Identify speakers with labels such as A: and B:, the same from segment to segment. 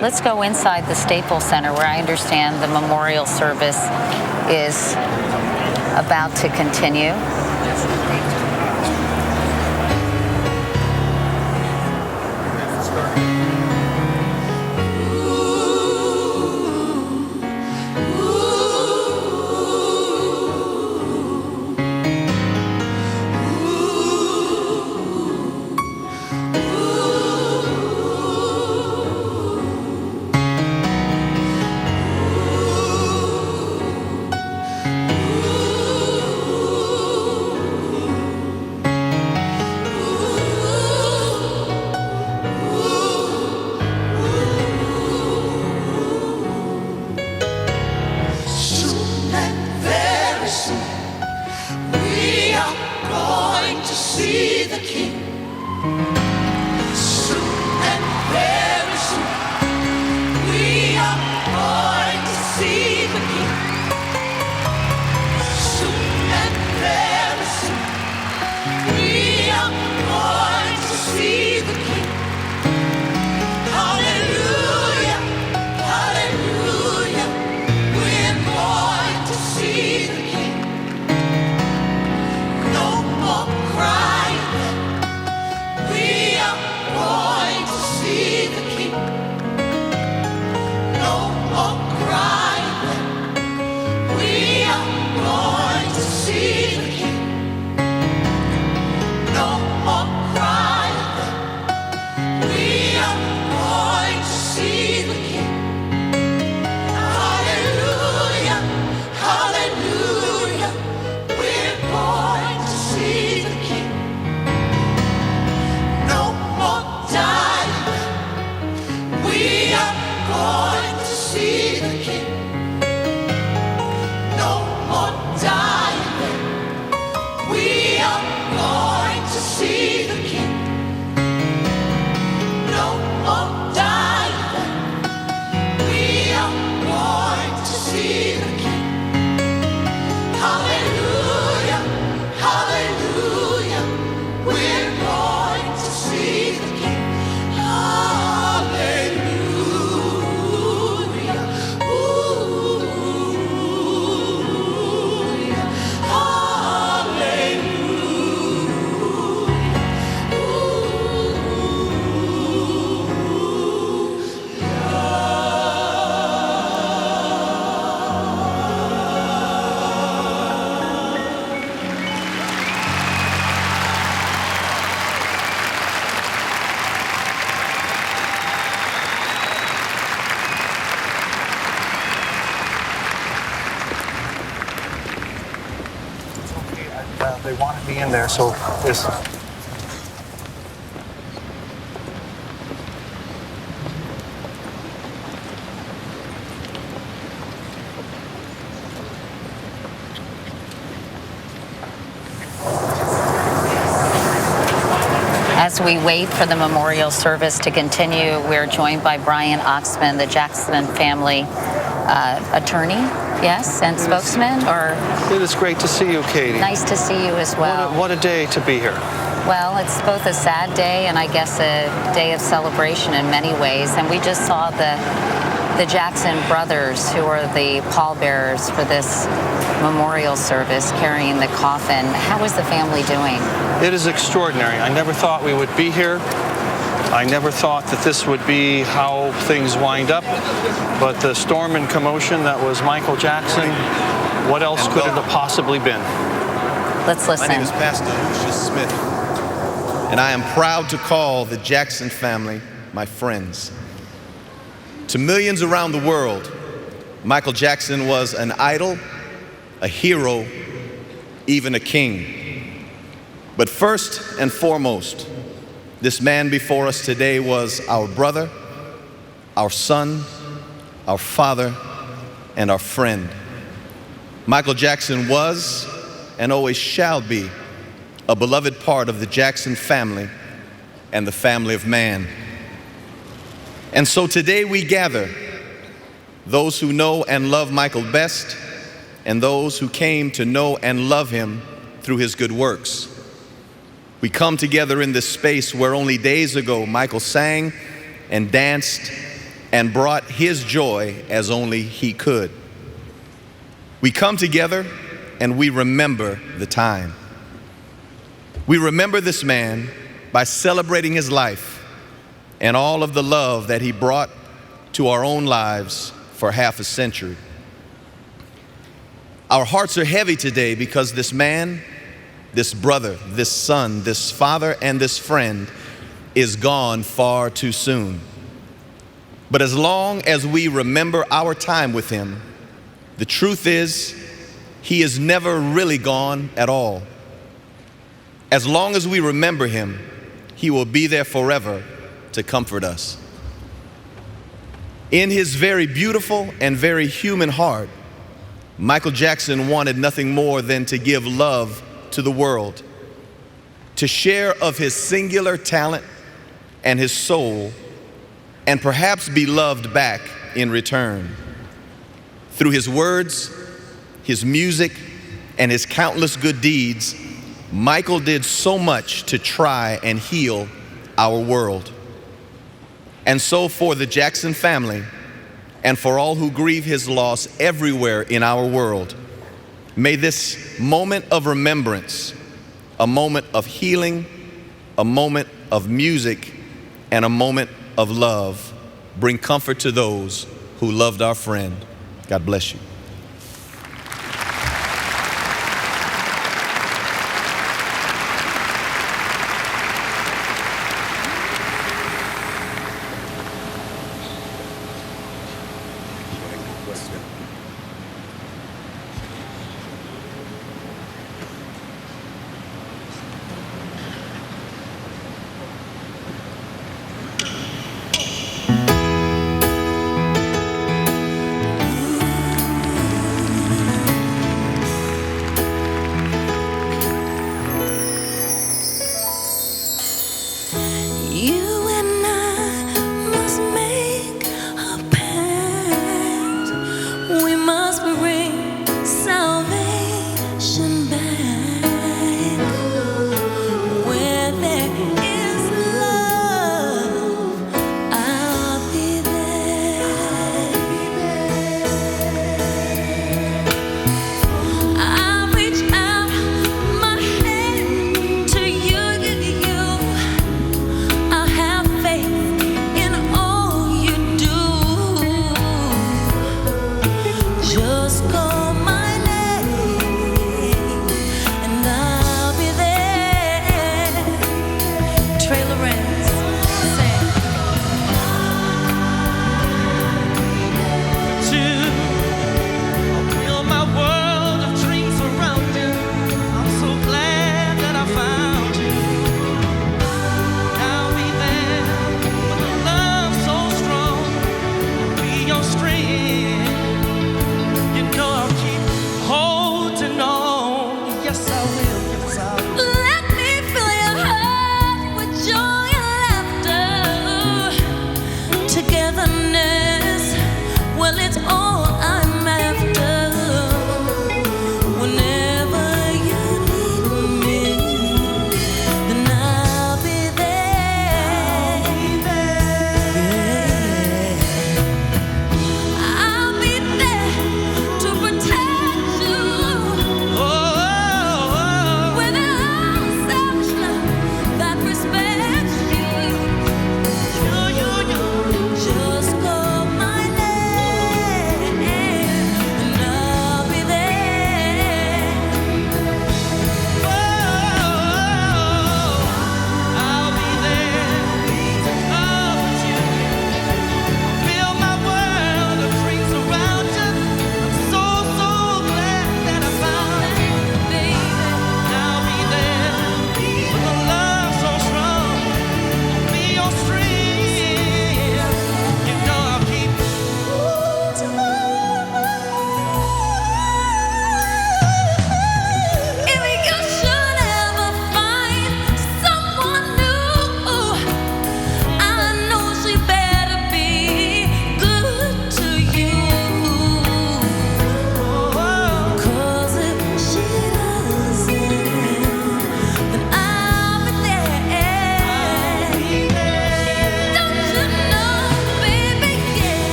A: Let's go inside the Staples Center, where I understand the memorial service is about to continue.
B: They wanted me in there, so this.
A: As we wait for the memorial service to continue, we're joined by Bryant Oxman, the Jackson family attorney, yes, and spokesman. Or
B: It is great to see you, Katie.
A: Nice to see you as well.
B: What a day to be here.
A: Well, it's both a sad day and I guess a day of celebration in many ways. And we just saw the Jackson brothers, who are the pallbearers for this memorial service, carrying the coffin. How is the family doing?
B: It is extraordinary. I never thought we would be here. I never thought that this would be how things wind up. But the storm and commotion that was Michael Jackson, what else could it have possibly been?
A: Let's listen.
C: My name is Pastor Usher Smith, and I am proud to call the Jackson family my friends. To millions around the world, Michael Jackson was an idol, a hero, even a king. But first and foremost, this man before us today was our brother, our son, our father, and our friend. Michael Jackson was and always shall be a beloved part of the Jackson family and the family of man. And so today we gather those who know and love Michael best and those who came to know and love him through his good works. We come together in this space where only days ago Michael sang and danced and brought his joy as only he could. We come together and we remember the time. We remember this man by celebrating his life and all of the love that he brought to our own lives for half a century. Our hearts are heavy today because this man, this brother, this son, this father, and this friend is gone far too soon. But as long as we remember our time with him, the truth is, he is never really gone at all. As long as we remember him, he will be there forever to comfort us. In his very beautiful and very human heart, Michael Jackson wanted nothing more than to give love to the world, to share of his singular talent and his soul, and perhaps be loved back in return. Through his words, his music, and his countless good deeds, Michael did so much to try and heal our world. And so for the Jackson family, and for all who grieve his loss everywhere in our world, may this moment of remembrance, a moment of healing, a moment of music, and a moment of love bring comfort to those who loved our friend. God bless you.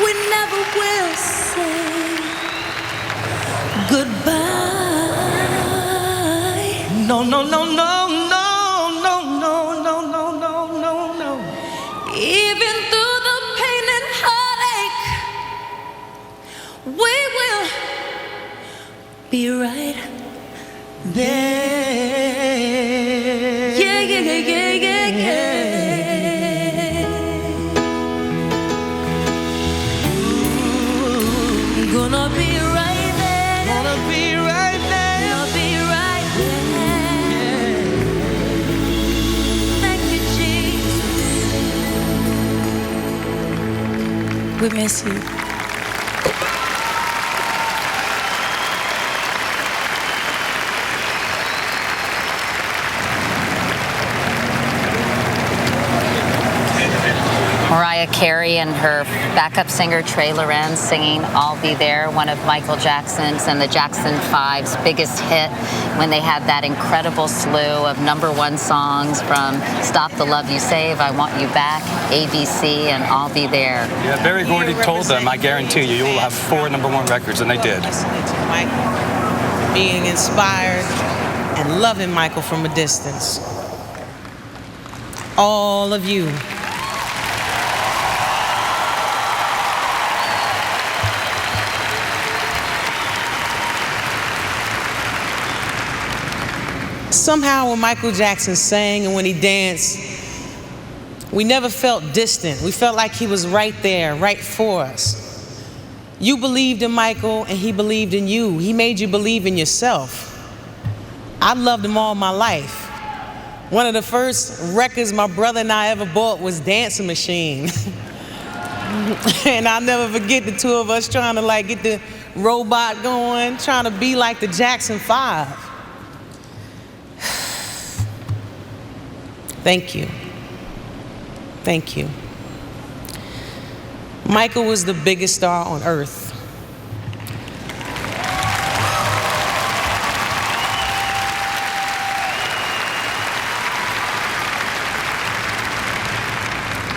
D: we never will say goodbye. No, no, no, no, no, no, no, no, no, no, no, no. Even through the pain and heartache, we will be right there. Yeah, yeah, yeah, yeah, yeah, yeah. Ooh, gonna be right there. Gonna be right there. Gonna be right there. Thank you, Jesus. We miss you.
A: Mariah Carey and her backup singer Trey Lorenz singing I'll Be There, one of Michael Jackson's and the Jackson 5's biggest hit when they had that incredible slew of #1 songs from Stop the Love You Save, I Want You Back, ABC, and I'll Be There.
E: Yeah, Barry Gordy told them, I guarantee you, you'll have 4 #1 records, and they did.
F: Listening to Michael, being inspired and loving Michael from a distance. All of you. Somehow when Michael Jackson sang and when he danced, we never felt distant. We felt like he was right there, right for us. You believed in Michael and he believed in you. He made you believe in yourself. I loved him all my life. One of the first records my brother and I ever bought was Dancing Machine. And I'll never forget the two of us trying to like get the robot going, trying to be like the Jackson 5. Thank you. Thank you. Michael was the biggest star on earth.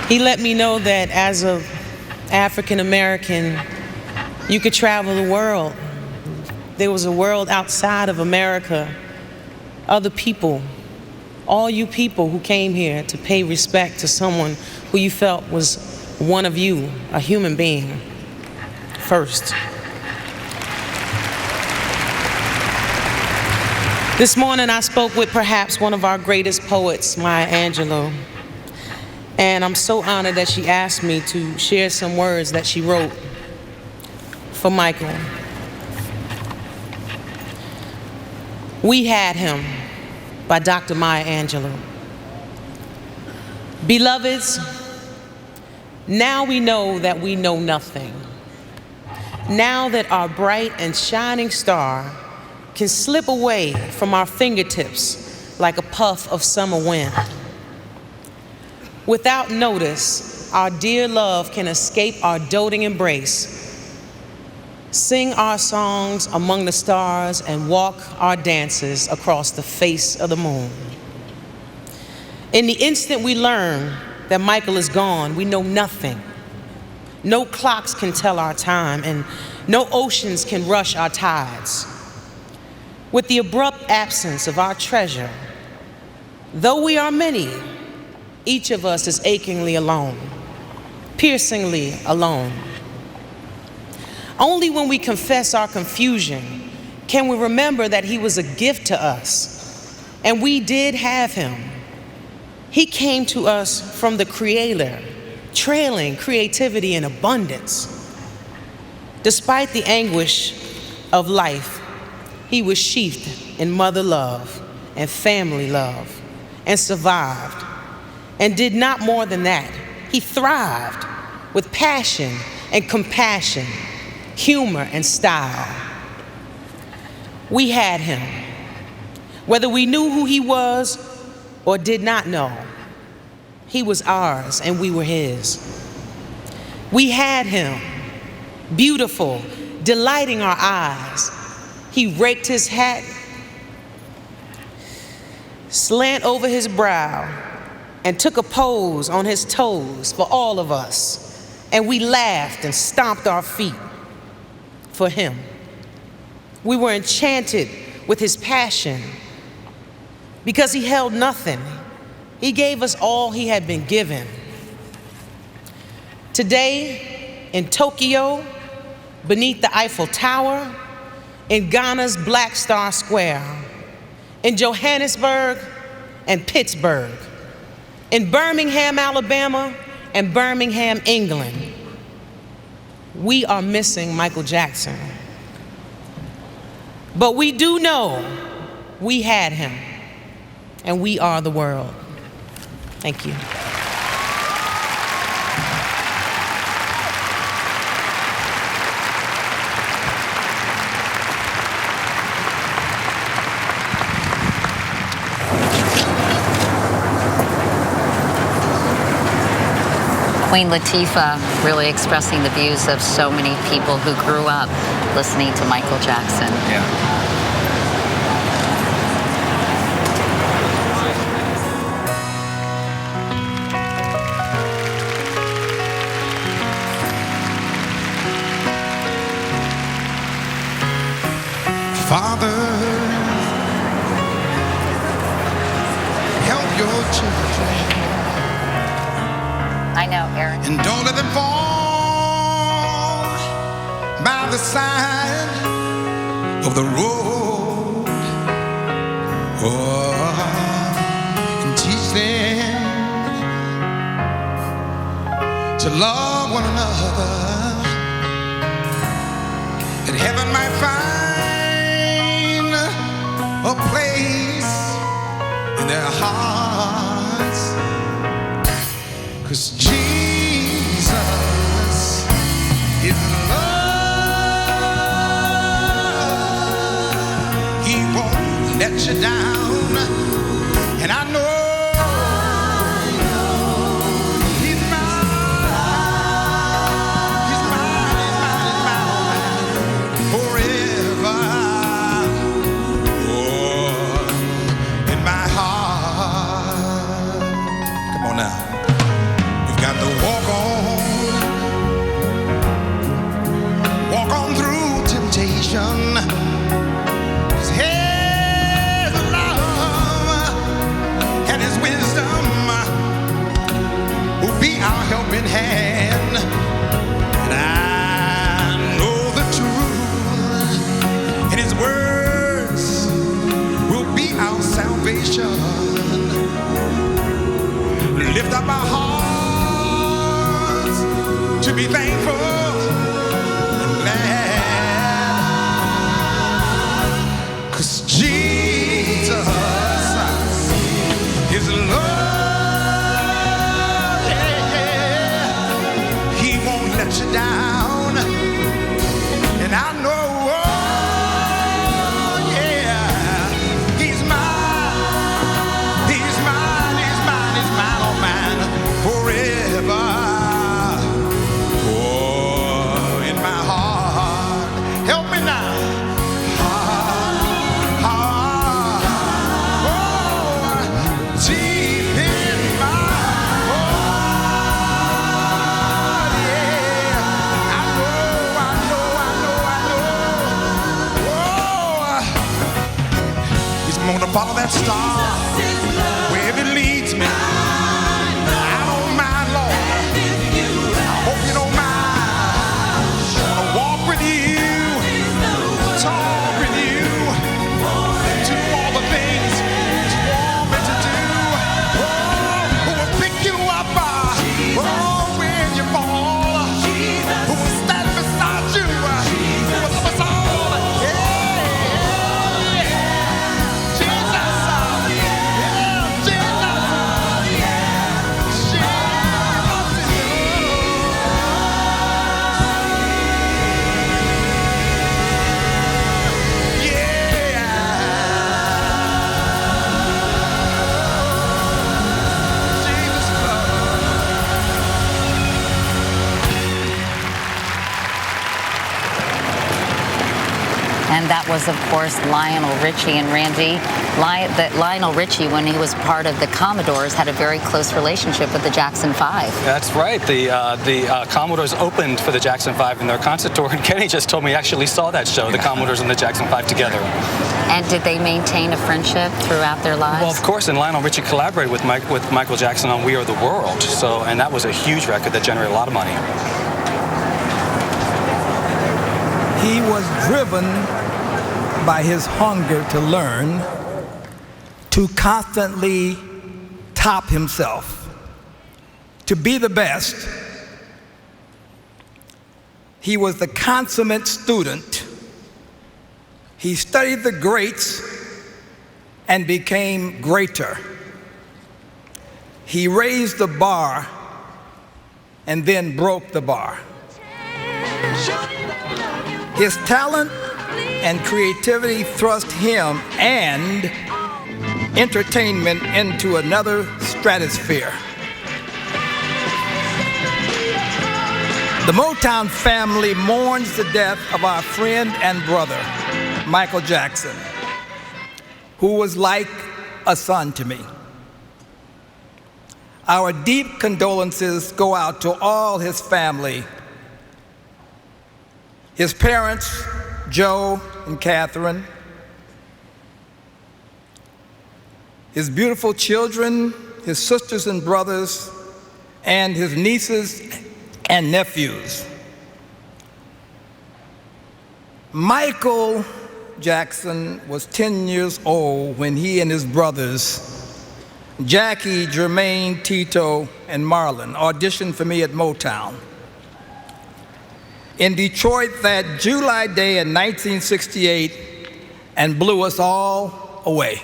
F: He let me know that as an African American, you could travel the world. There was a world outside of America, other people. All you people who came here to pay respect to someone who you felt was one of you, a human being, first. This morning I spoke with perhaps one of our greatest poets, Maya Angelou, and I'm so honored that she asked me to share some words that she wrote for Michael. We Had Him, by Dr. Maya Angelou. Beloveds, now we know that we know nothing. Now that our bright and shining star can slip away from our fingertips like a puff of summer wind. Without notice, our dear love can escape our doting embrace, sing our songs among the stars, and walk our dances across the face of the moon. In the instant we learn that Michael is gone, we know nothing. No clocks can tell our time, and no oceans can rush our tides. With the abrupt absence of our treasure, though we are many, each of us is achingly alone, piercingly alone. Only when we confess our confusion can we remember that he was a gift to us, and we did have him. He came to us from the Creator, trailing creativity in abundance. Despite the anguish of life, he was sheathed in mother love and family love and survived, and did not more than that. He thrived with passion and compassion, humor and style. We had him. Whether we knew who he was or did not know, he was ours and we were his. We had him, beautiful, delighting our eyes. He raked his hat slant over his brow and took a pose on his toes for all of us. and we laughed and stomped our feet for him. We were enchanted with his passion because he held nothing. He gave us all he had been given. Today, in Tokyo, beneath the Eiffel Tower, in Ghana's Black Star Square, in Johannesburg and Pittsburgh, in Birmingham, Alabama, and Birmingham, England, we are missing Michael Jackson. But we do know we had him, and we are the world. Thank you.
A: Queen Latifah really expressing the views of so many people who grew up listening to Michael Jackson.
B: Yeah.
G: Father, help your children.
A: I know, Aaron.
G: And don't let them fall by the side of the road. Oh, and teach them to love one another, that heaven might find a place in their hearts. 'Cause Jesus is love. He won't let you down. And I know He's mine. He's mine, He's mine, He's mine, forever. Oh, in my heart. Come on now. Got to walk on through temptation. 'Cause His love and His wisdom will be our helping hand. And I know the truth, and His words will be our salvation. Lift up our hearts to be thankful and glad. 'Cause Jesus is love. Yeah, yeah. He won't let you down. And I know, oh, yeah, He's mine. He's mine, He's mine, He's mine, oh mine, forever. I
A: And that was, of course, Lionel Richie and Randy. Lionel Richie, when he was part of the Commodores, had a very close relationship with the Jackson 5.
E: That's right. The Commodores opened for the Jackson 5 in their concert tour, and Kenny just told me he actually saw that show, the Commodores and the Jackson 5 together.
A: And did they maintain a friendship throughout their lives?
E: Well, of course, and Lionel Richie collaborated with Michael Jackson on We Are the World, and that was a huge record that generated a lot of money.
H: He was driven by his hunger to learn, to constantly top himself, to be the best. He was the consummate student. He studied the greats and became greater. He raised the bar and then broke the bar. His talent and creativity thrust him and entertainment into another stratosphere. The Motown family mourns the death of our friend and brother, Michael Jackson, who was like a son to me. Our deep condolences go out to all his family, his parents, Joe and Catherine, his beautiful children, his sisters and brothers, and his nieces and nephews. Michael Jackson was 10 years old when he and his brothers, Jackie, Jermaine, Tito, and Marlon, auditioned for me at Motown. In Detroit that July day in 1968, and blew us all away.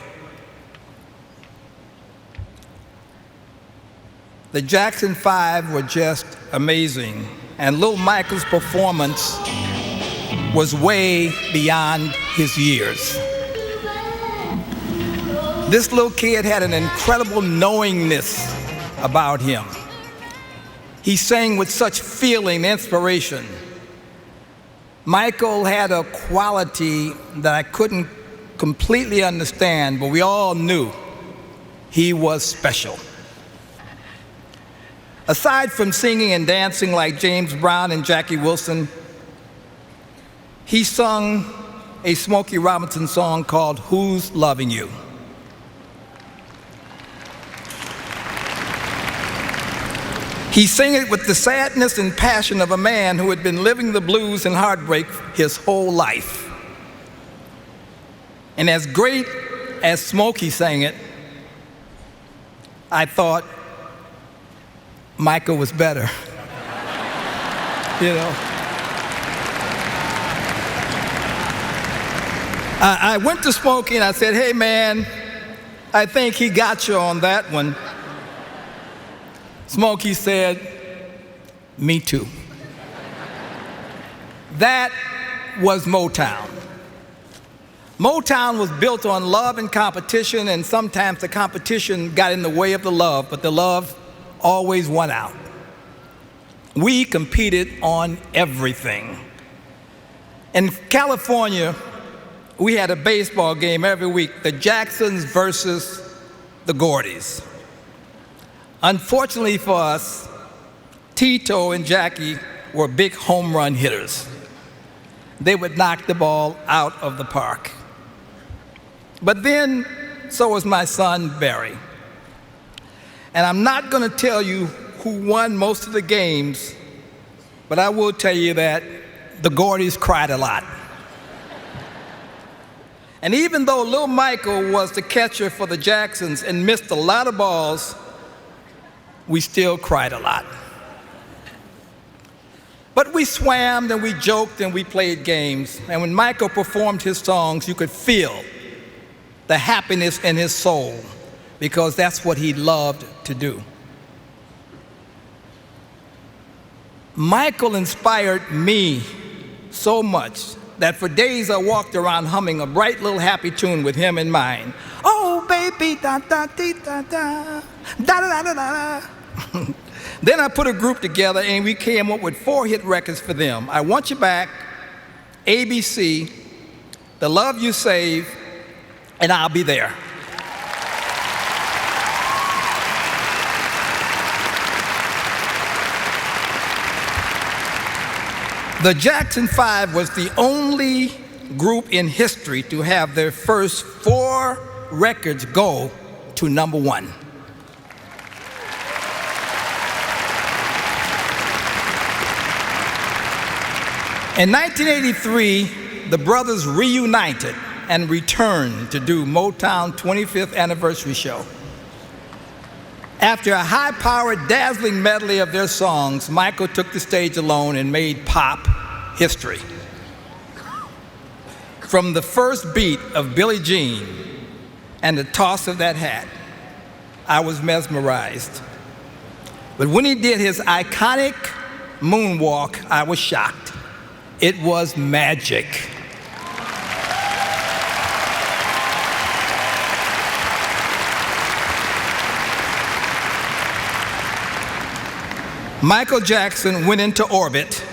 H: The Jackson 5 were just amazing, and Little Michael's performance was way beyond his years. This little kid had an incredible knowingness about him. He sang with such feeling, inspiration. Michael had a quality that I couldn't completely understand, but we all knew he was special. Aside from singing and dancing like James Brown and Jackie Wilson, he sung a Smokey Robinson song called Who's Loving You? He sang it with the sadness and passion of a man who had been living the blues and heartbreak his whole life. And as great as Smokey sang it, I thought Michael was better. You know. I went to Smokey and I said, hey man, I think he got you on that one. Smokey said, me too. That was Motown. Motown was built on love and competition, and sometimes the competition got in the way of the love, but the love always won out. We competed on everything. In California, we had a baseball game every week, the Jacksons versus the Gordys. Unfortunately for us, Tito and Jackie were big home run hitters. They would knock the ball out of the park. But then, so was my son, Barry. And I'm not going to tell you who won most of the games, but I will tell you that the Gordys cried a lot. And even though little Michael was the catcher for the Jacksons and missed a lot of balls, we still cried a lot. But we swam and we joked and we played games. And when Michael performed his songs, you could feel the happiness in his soul, because that's what he loved to do. Michael inspired me so much that for days I walked around humming a bright little happy tune with him in mind. Oh, baby, da da dee da da, da da da da da. Then I put a group together and we came up with 4 hit records for them. I Want You Back, ABC, the love you save, and I'll be there. The Jackson 5 was the only group in history to have their first 4 records go to #1. In 1983, the brothers reunited and returned to do Motown 25th anniversary show. After a high-powered, dazzling medley of their songs, Michael took the stage alone and made pop history. From the first beat of Billie Jean and the toss of that hat, I was mesmerized. But when he did his iconic moonwalk, I was shocked. It was magic. Michael Jackson went into orbit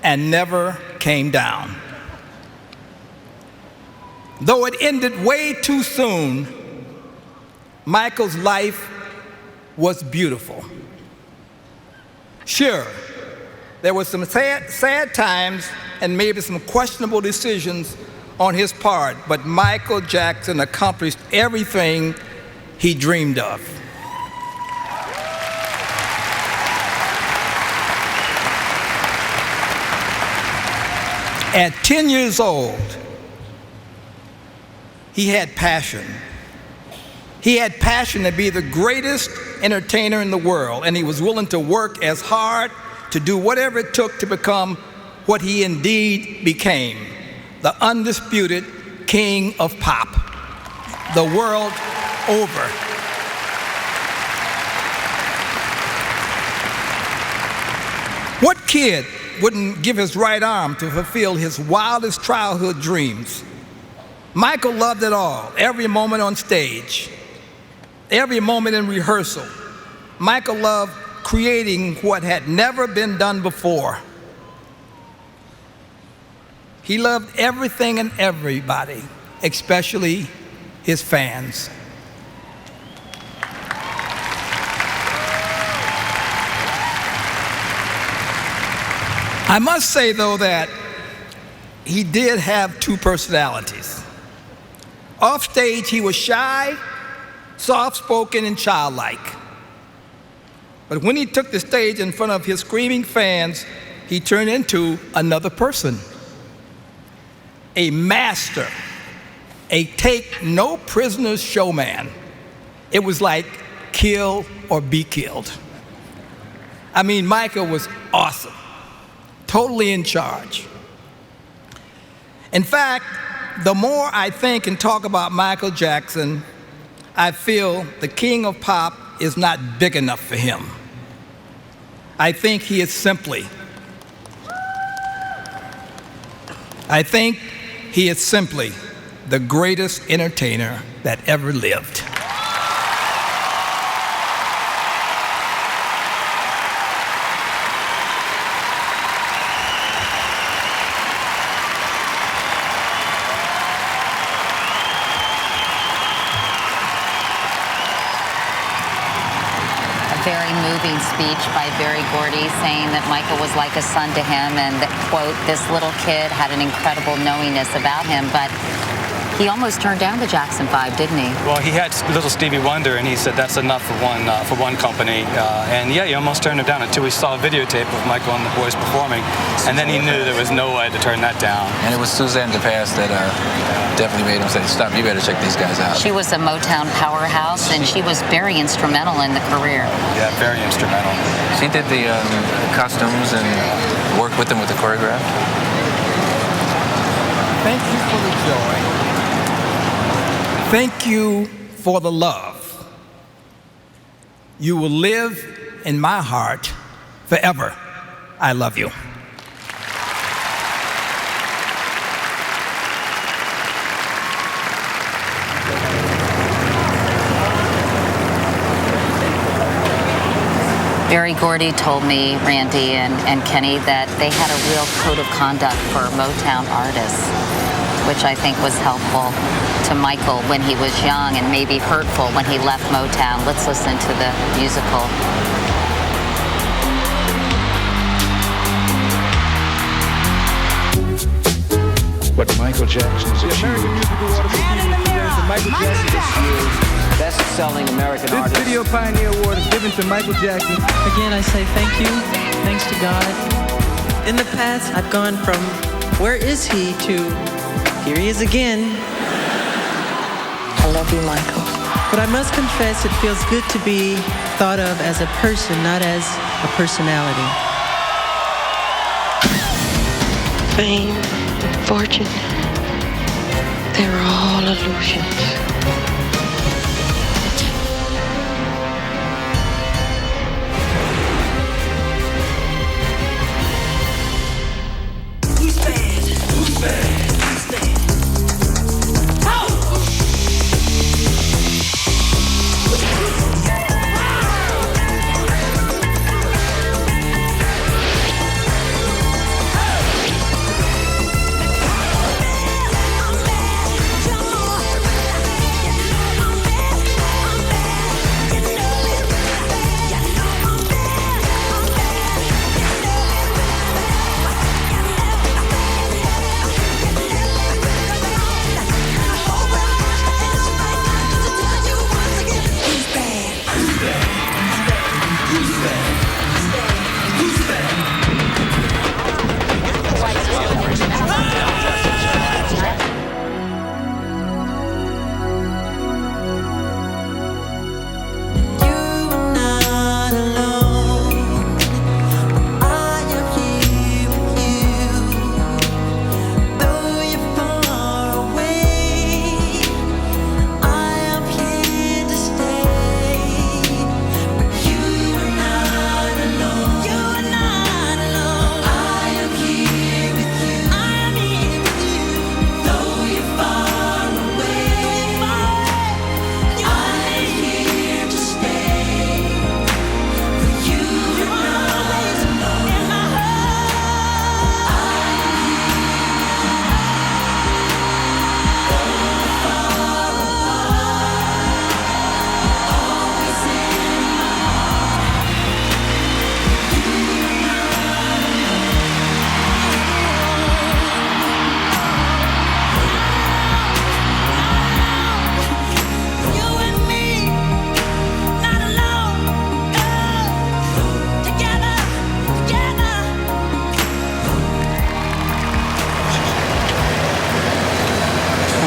H: and never came down. Though it ended way too soon, Michael's life was beautiful. Sure, there were some sad times and maybe some questionable decisions on his part, but Michael Jackson accomplished everything he dreamed of. At 10 years old, he had passion. He had passion to be the greatest entertainer in the world, and he was willing to work as hard to do whatever it took to become what he indeed became, the undisputed king of pop, the world over. What kid wouldn't give his right arm to fulfill his wildest childhood dreams? Michael loved it all, every moment on stage, every moment in rehearsal. Michael loved creating what had never been done before. He loved everything and everybody, especially his fans. I must say, though, that he did have 2 personalities. Off stage, he was shy, soft-spoken, and childlike. But when he took the stage in front of his screaming fans, he turned into another person. A master, a take-no-prisoners showman. It was like kill or be killed. I mean, Michael was awesome. Totally in charge. In fact, the more I think and talk about Michael Jackson, I feel the king of pop is not big enough for him. I think he is simply the greatest entertainer that ever lived.
A: Very moving speech by Gordy saying that Michael was like a son to him and that, quote, this little kid had an incredible knowingness about him, but he almost turned down the Jackson 5, didn't he?
E: Well, he had little Stevie Wonder, and he said that's enough for one company. And yeah, he almost turned it down until he saw a videotape of Michael and the boys performing, and then he knew there was no way to turn that down.
I: And it was Suzanne DePass that definitely made him say, stop, you better check these guys out.
A: She was a Motown powerhouse, and she was very instrumental in the career.
E: Yeah, very instrumental.
I: She did the costumes and worked with them with the choreograph.
H: Thank you for the joy. Thank you for the love. You will live in my heart forever. I love you.
A: Gordy told me, Randy and Kenny, that they had a real code of conduct for Motown artists. which I think was helpful to Michael when he was young and maybe hurtful when he left Motown. Let's listen to the musical.
J: What Michael Jackson has achieved.
K: Michael Jackson best-selling American artist.
J: This Video Pioneer Award is given to Michael Jackson.
L: Again, I say thank you. Thanks to God. In the past, I've gone from where is he to here he is again.
M: I love you, Michael.
L: But I must confess, it feels good to be thought of as a person, not as a personality.
M: Fame, fortune, they're all illusions.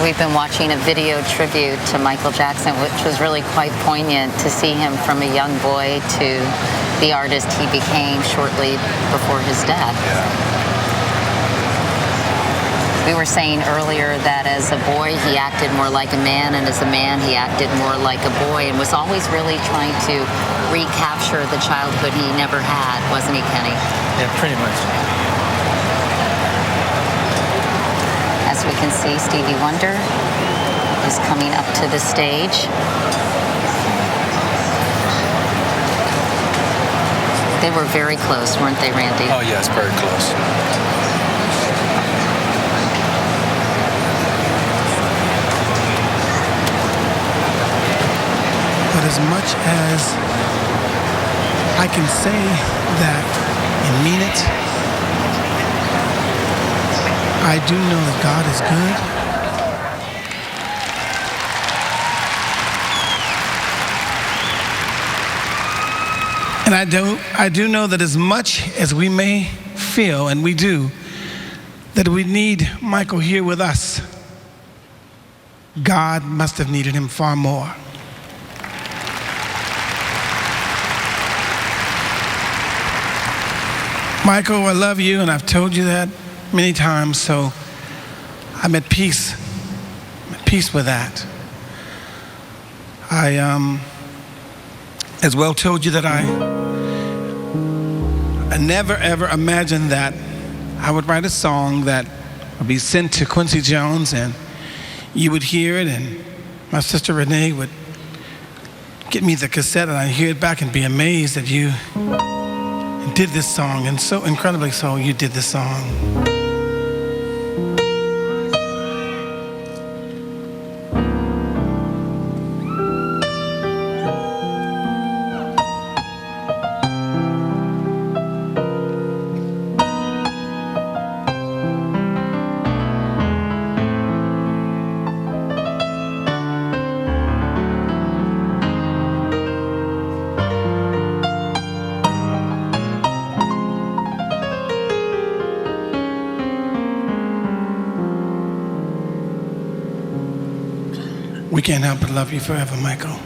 A: We've been watching a video tribute to Michael Jackson, which was really quite poignant to see him from a young boy to the artist he became shortly before his death. We were saying earlier that as a boy he acted more like a man, and as a man he acted more like a boy, and was always really trying to recapture the childhood he never had, wasn't he, Kenny?
N: Yeah, pretty much.
A: As we can see, Stevie Wonder is coming up to the stage. They were very close, weren't they, Randy?
E: Oh, yes, very close.
G: But as much as I can say that and mean it, I do know that God is good. And I do know that as much as we may feel, and we do, that we need Michael here with us, God must have needed him far more. Michael, I love you, and I've told you that many times, so I'm at peace. I'm at peace with that. I as well told you that I never ever imagined that I would write a song that would be sent to Quincy Jones and you would hear it, and my sister Renee would get me the cassette and I'd hear it back and be amazed that you did this song, and so incredibly so you did this song. We can't help but love you forever, Michael.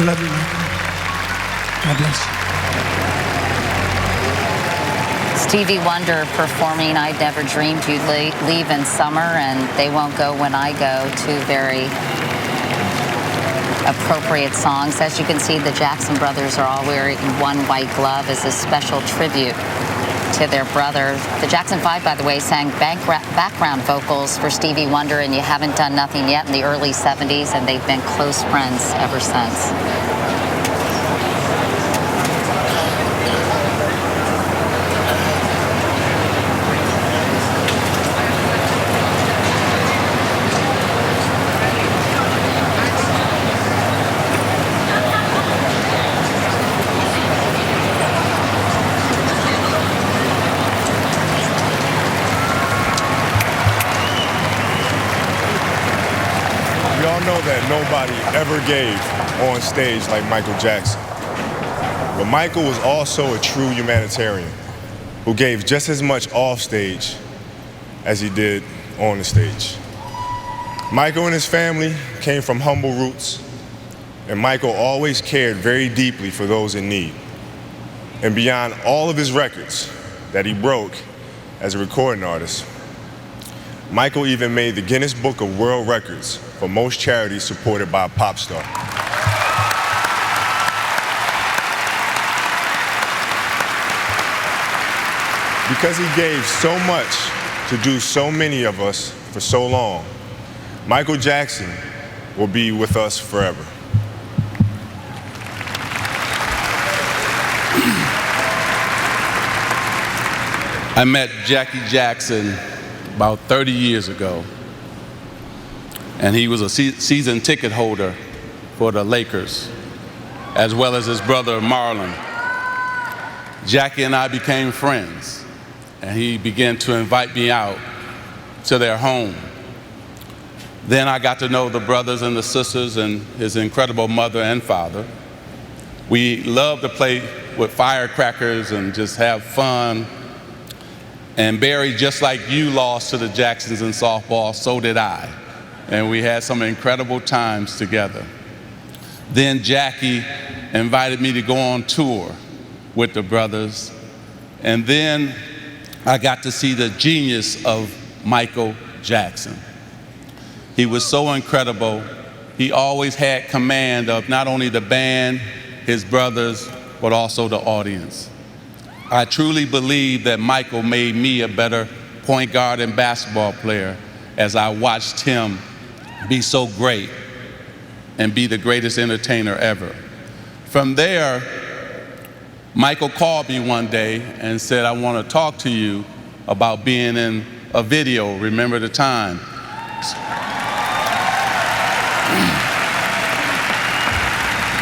J: love you, Michael. God bless you.
A: Stevie Wonder performing "I Never Dreamed You'd Leave in Summer" and "They Won't Go When I Go," two very appropriate songs. As you can see, the Jackson brothers are all wearing one white glove as a special tribute to their brother. The Jackson 5, by the way, sang background vocals for Stevie Wonder and "You Haven't Done Nothing Yet" in the early 70s, and they've been close friends ever since.
N: That nobody ever gave on stage like Michael Jackson. But Michael was also a true humanitarian who gave just as much off stage as he did on the stage. Michael and his family came from humble roots, and Michael always cared very deeply for those in need. And beyond all of his records that he broke as a recording artist, Michael even made the Guinness Book of World Records for most charities supported by a pop star. Because he gave so much to do so many of us for so long, Michael Jackson will be with us forever.
O: I met Jackie Jackson about 30 years ago, and he was a season ticket holder for the Lakers, as well as his brother Marlon. Jackie and I became friends, and he began to invite me out to their home. Then I got to know the brothers and the sisters and his incredible mother and father. We loved to play with firecrackers and just have fun. And Barry, just like you lost to the Jacksons in softball, so did I. And we had some incredible times together. Then Jackie invited me to go on tour with the brothers. And then I got to see the genius of Michael Jackson. He was so incredible. He always had command of not only the band, his brothers, but also the audience. I truly believe that Michael made me a better point guard and basketball player as I watched him be so great and be the greatest entertainer ever. From there, Michael called me one day and said, "I want to talk to you about being in a video, Remember the Time."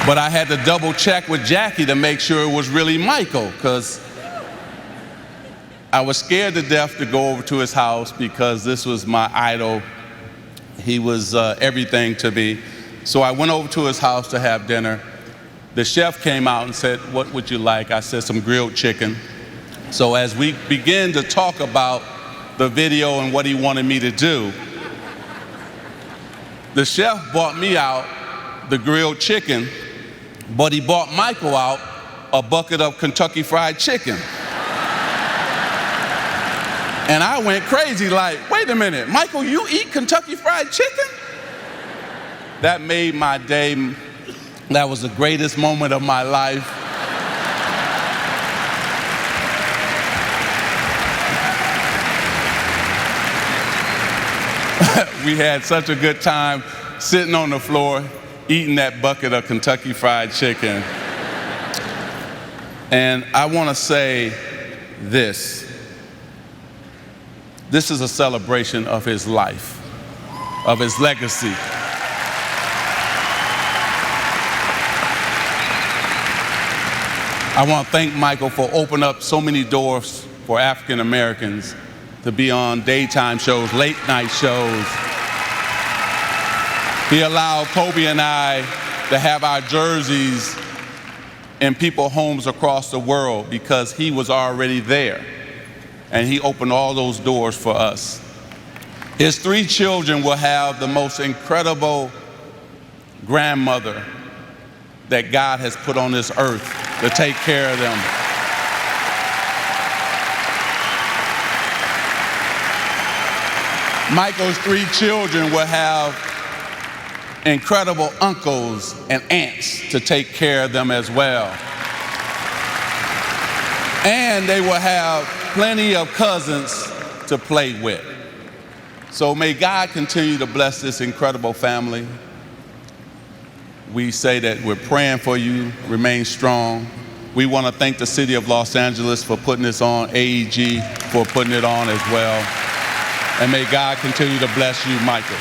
O: But I had to double check with Jackie to make sure it was really Michael, because I was scared to death to go over to his house because this was my idol. He was everything to me. So I went over to his house to have dinner. The chef came out and said, "What would you like?" I said, "Some grilled chicken." So as we began to talk about the video and what he wanted me to do, the chef bought me out the grilled chicken, but he bought Michael out a bucket of Kentucky Fried Chicken. And I went crazy like, wait a minute, Michael, you eat Kentucky Fried Chicken? That made my day. That was the greatest moment of my life. We had such a good time sitting on the floor, eating that bucket of Kentucky Fried Chicken. And I want to say this. This is a celebration of his life, of his legacy. I want to thank Michael for opening up so many doors for African Americans to be on daytime shows, late night shows. He allowed Kobe and I to have our jerseys in people's homes across the world because he was already there. And he opened all those doors for us. His 3 children will have the most incredible grandmother that God has put on this earth to take care of them. Michael's 3 children will have incredible uncles and aunts to take care of them as well. And they will have plenty of cousins to play with. So may God continue to bless this incredible family. We say that we're praying for you, remain strong. We want to thank the city of Los Angeles for putting this on, AEG for putting it on as well. And may God continue to bless you, Michael.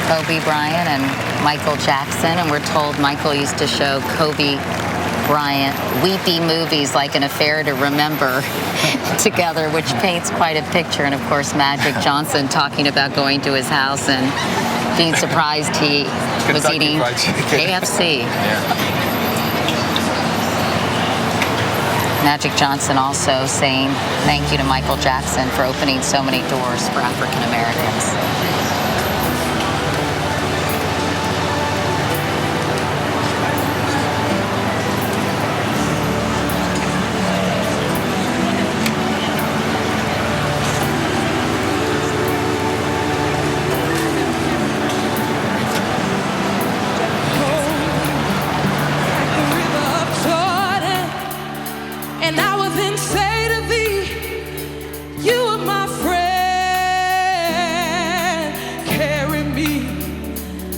A: Kobe Bryant and Michael Jackson, and we're told Michael used to show Kobe Bryant weepy movies like An Affair to Remember together, which paints quite a picture. And of course, Magic Johnson talking about going to his house and being surprised he was eating KFC.
I: Yeah.
A: Magic Johnson also saying thank you to Michael Jackson for opening so many doors for African Americans.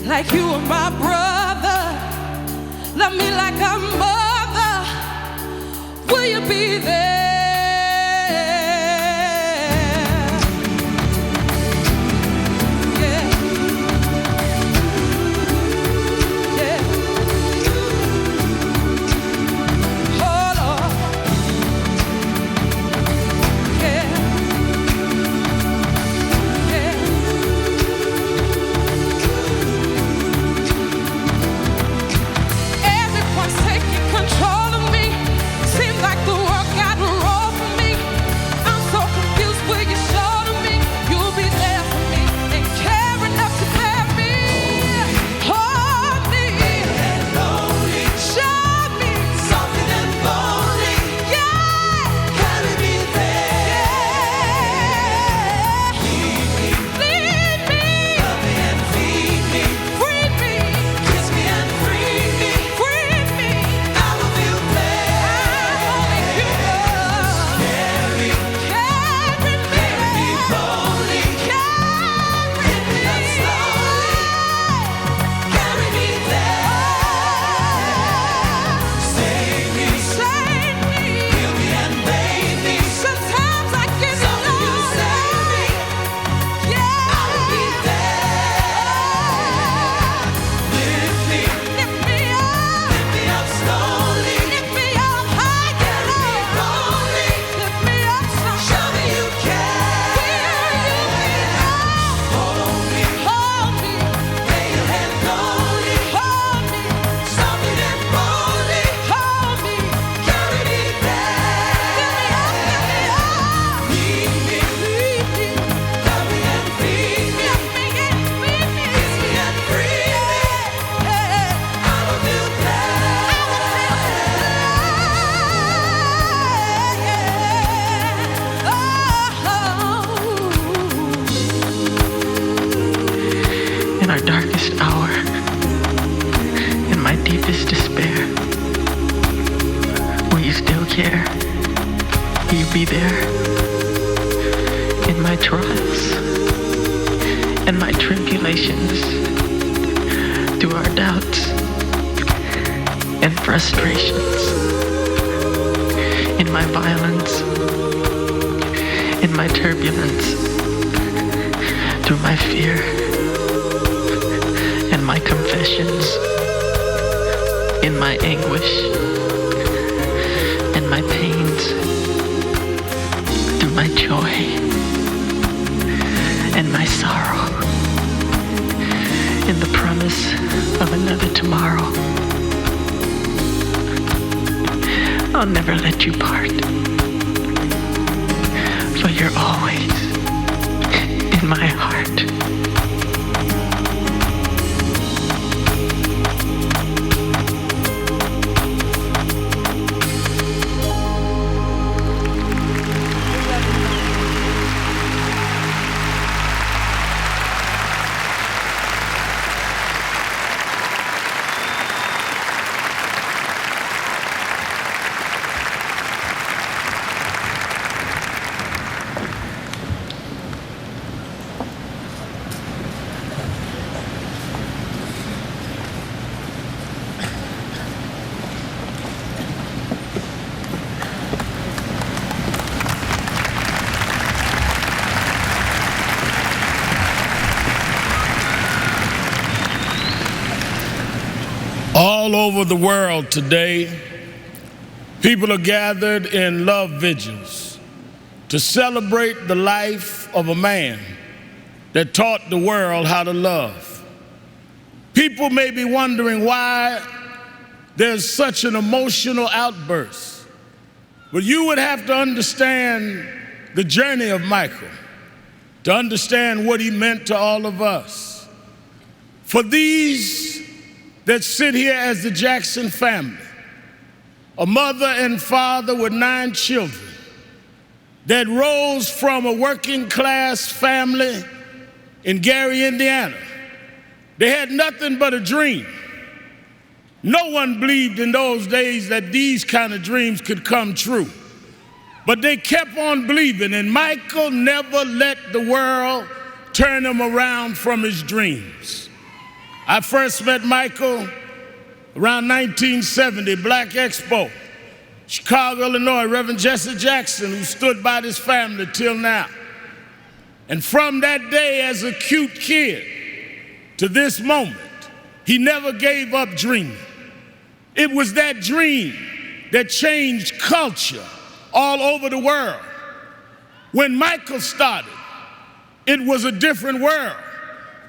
D: Like you are my brother, love me like a mother, will you be there? Yeah. Yeah. Oh Lord. Yeah. Yeah. Taking control of me. Seems like the world got rolled for me. I'm so confused. Will you show to me? You'll be there for me and care enough to bear me. Hold me and lonely. Show me something and lonely. Yeah, carry me there. Yeah, lead me, love me and feed me, free me, kiss me and free me, free me. I will feel blessed. Carry me slowly. Carry me slowly. Carry me there. Save me. Save me. Heal me and bathe me. Sometimes I get lonely. You save me. Yeah. I will be there. Lift me. Lift me up. Lift me up slowly. Lift me up high. Carry me slowly. Lift me up some. Show me you care. Will you be there? Hold me. Hold me. Lay your hand slowly. Hold me. Softly and boldly. Hold me. Carry me there. Lead me. Lead me. Love me and feed me. Love me and feed me. Kiss me and free me. I will feel
L: In our darkest hour, in my deepest despair, will you still care? Will you be there? In my trials, in my tribulations, through our doubts and frustrations, in my violence, in my turbulence, through my fear and my confessions, in my anguish and my pains, through my joy and my sorrow, in the promise of another tomorrow. I'll never let you part, for you're always
M: my heart.
P: All over the world today, people are gathered in love vigils to celebrate the life of a man that taught the world how to love. People may be wondering why there's such an emotional outburst, but you would have to understand the journey of Michael to understand what he meant to all of us. For these that sit here as the Jackson family, a mother and father with 9 children that rose from a working class family in Gary, Indiana. They had nothing but a dream. No one believed in those days that these kind of dreams could come true. But they kept on believing, and Michael never let the world turn him around from his dreams. I first met Michael around 1970, Black Expo, Chicago, Illinois, Reverend Jesse Jackson, who stood by this family till now. And from that day as a cute kid to this moment, he never gave up dreaming. It was that dream that changed culture all over the world. When Michael started, it was a different world.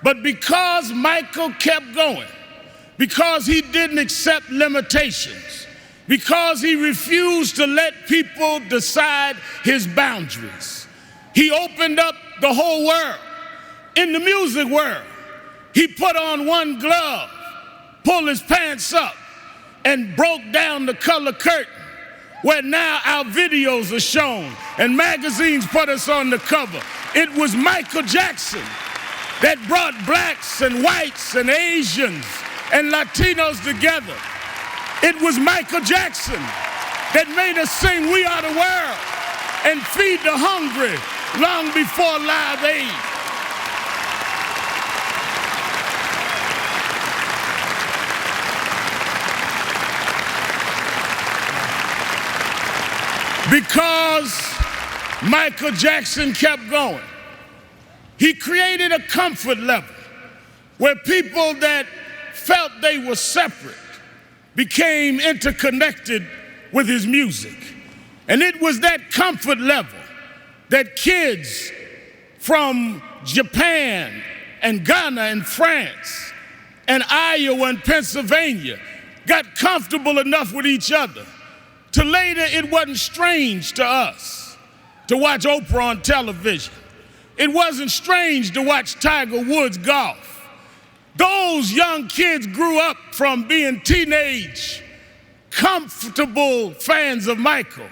P: But because Michael kept going, because he didn't accept limitations, because he refused to let people decide his boundaries, he opened up the whole world. In the music world, he put on one glove, pulled his pants up, and broke down the color curtain, where now our videos are shown and magazines put us on the cover. It was Michael Jackson that brought blacks and whites and Asians and Latinos together. It was Michael Jackson that made us sing "We Are the World" and feed the hungry long before Live Aid. Because Michael Jackson kept going, he created a comfort level where people that felt they were separate became interconnected with his music. And it was that comfort level that kids from Japan and Ghana and France and Iowa and Pennsylvania got comfortable enough with each other to later it wasn't strange to us to watch Oprah on television. It wasn't strange to watch Tiger Woods golf. Those young kids grew up from being teenage, comfortable fans of Michael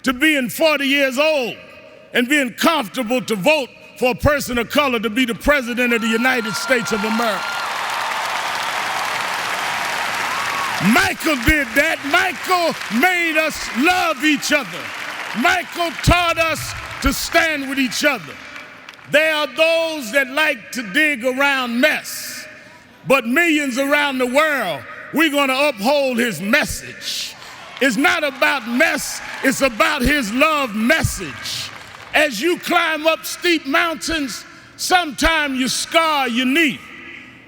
P: to being 40 years old and being comfortable to vote for a person of color to be the president of the United States of America. Michael did that. Michael made us love each other. Michael taught us to stand with each other. There are those that like to dig around mess, but millions around the world, we're going to uphold his message. It's not about mess, it's about his love message. As you climb up steep mountains, sometimes you scar your knee.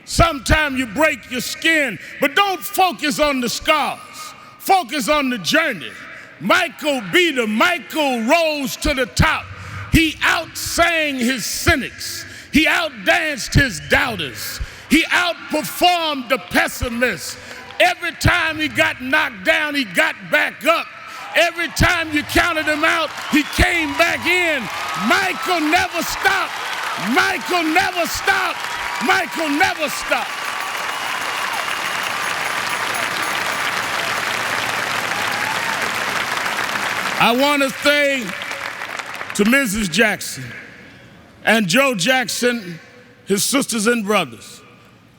P: Sometimes you break your skin, but don't focus on the scars. Focus on the journey. Michael beat him. Michael rose to the top. He outsang his cynics. He outdanced his doubters. He outperformed the pessimists. Every time he got knocked down, he got back up. Every time you counted him out, he came back in. Michael never stopped. Michael never stopped. Michael never stopped. I want to say to Mrs. Jackson and Joe Jackson, his sisters and brothers,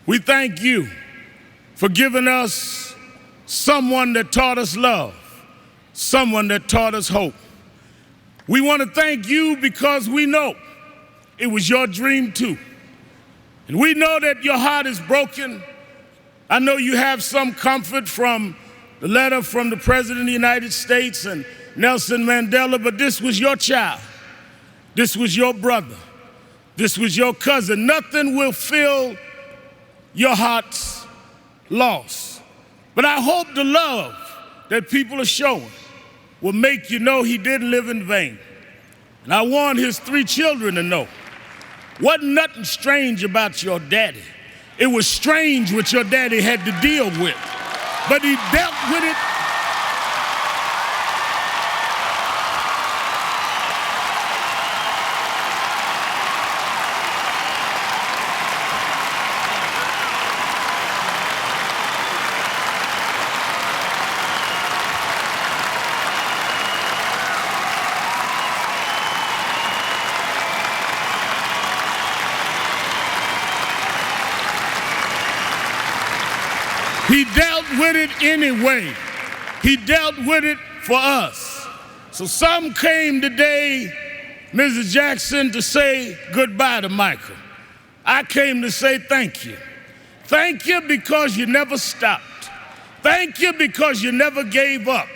P: we thank you for giving us someone that taught us love, someone that taught us hope. We want to thank you because we know it was your dream too. And we know that your heart is broken. I know you have some comfort from the letter from the President of the United States and Nelson Mandela, but this was your child. This was your brother. This was your cousin. Nothing will fill your heart's loss. But I hope the love that people are showing will make you know he didn't live in vain. And I want his 3 children to know, wasn't nothing strange about your daddy. It was strange what your daddy had to deal with, but he dealt with it. He dealt with it anyway. He dealt with it for us. So some came today, Mrs. Jackson, to say goodbye to Michael. I came to say thank you. Thank you because you never stopped. Thank you because you never gave up.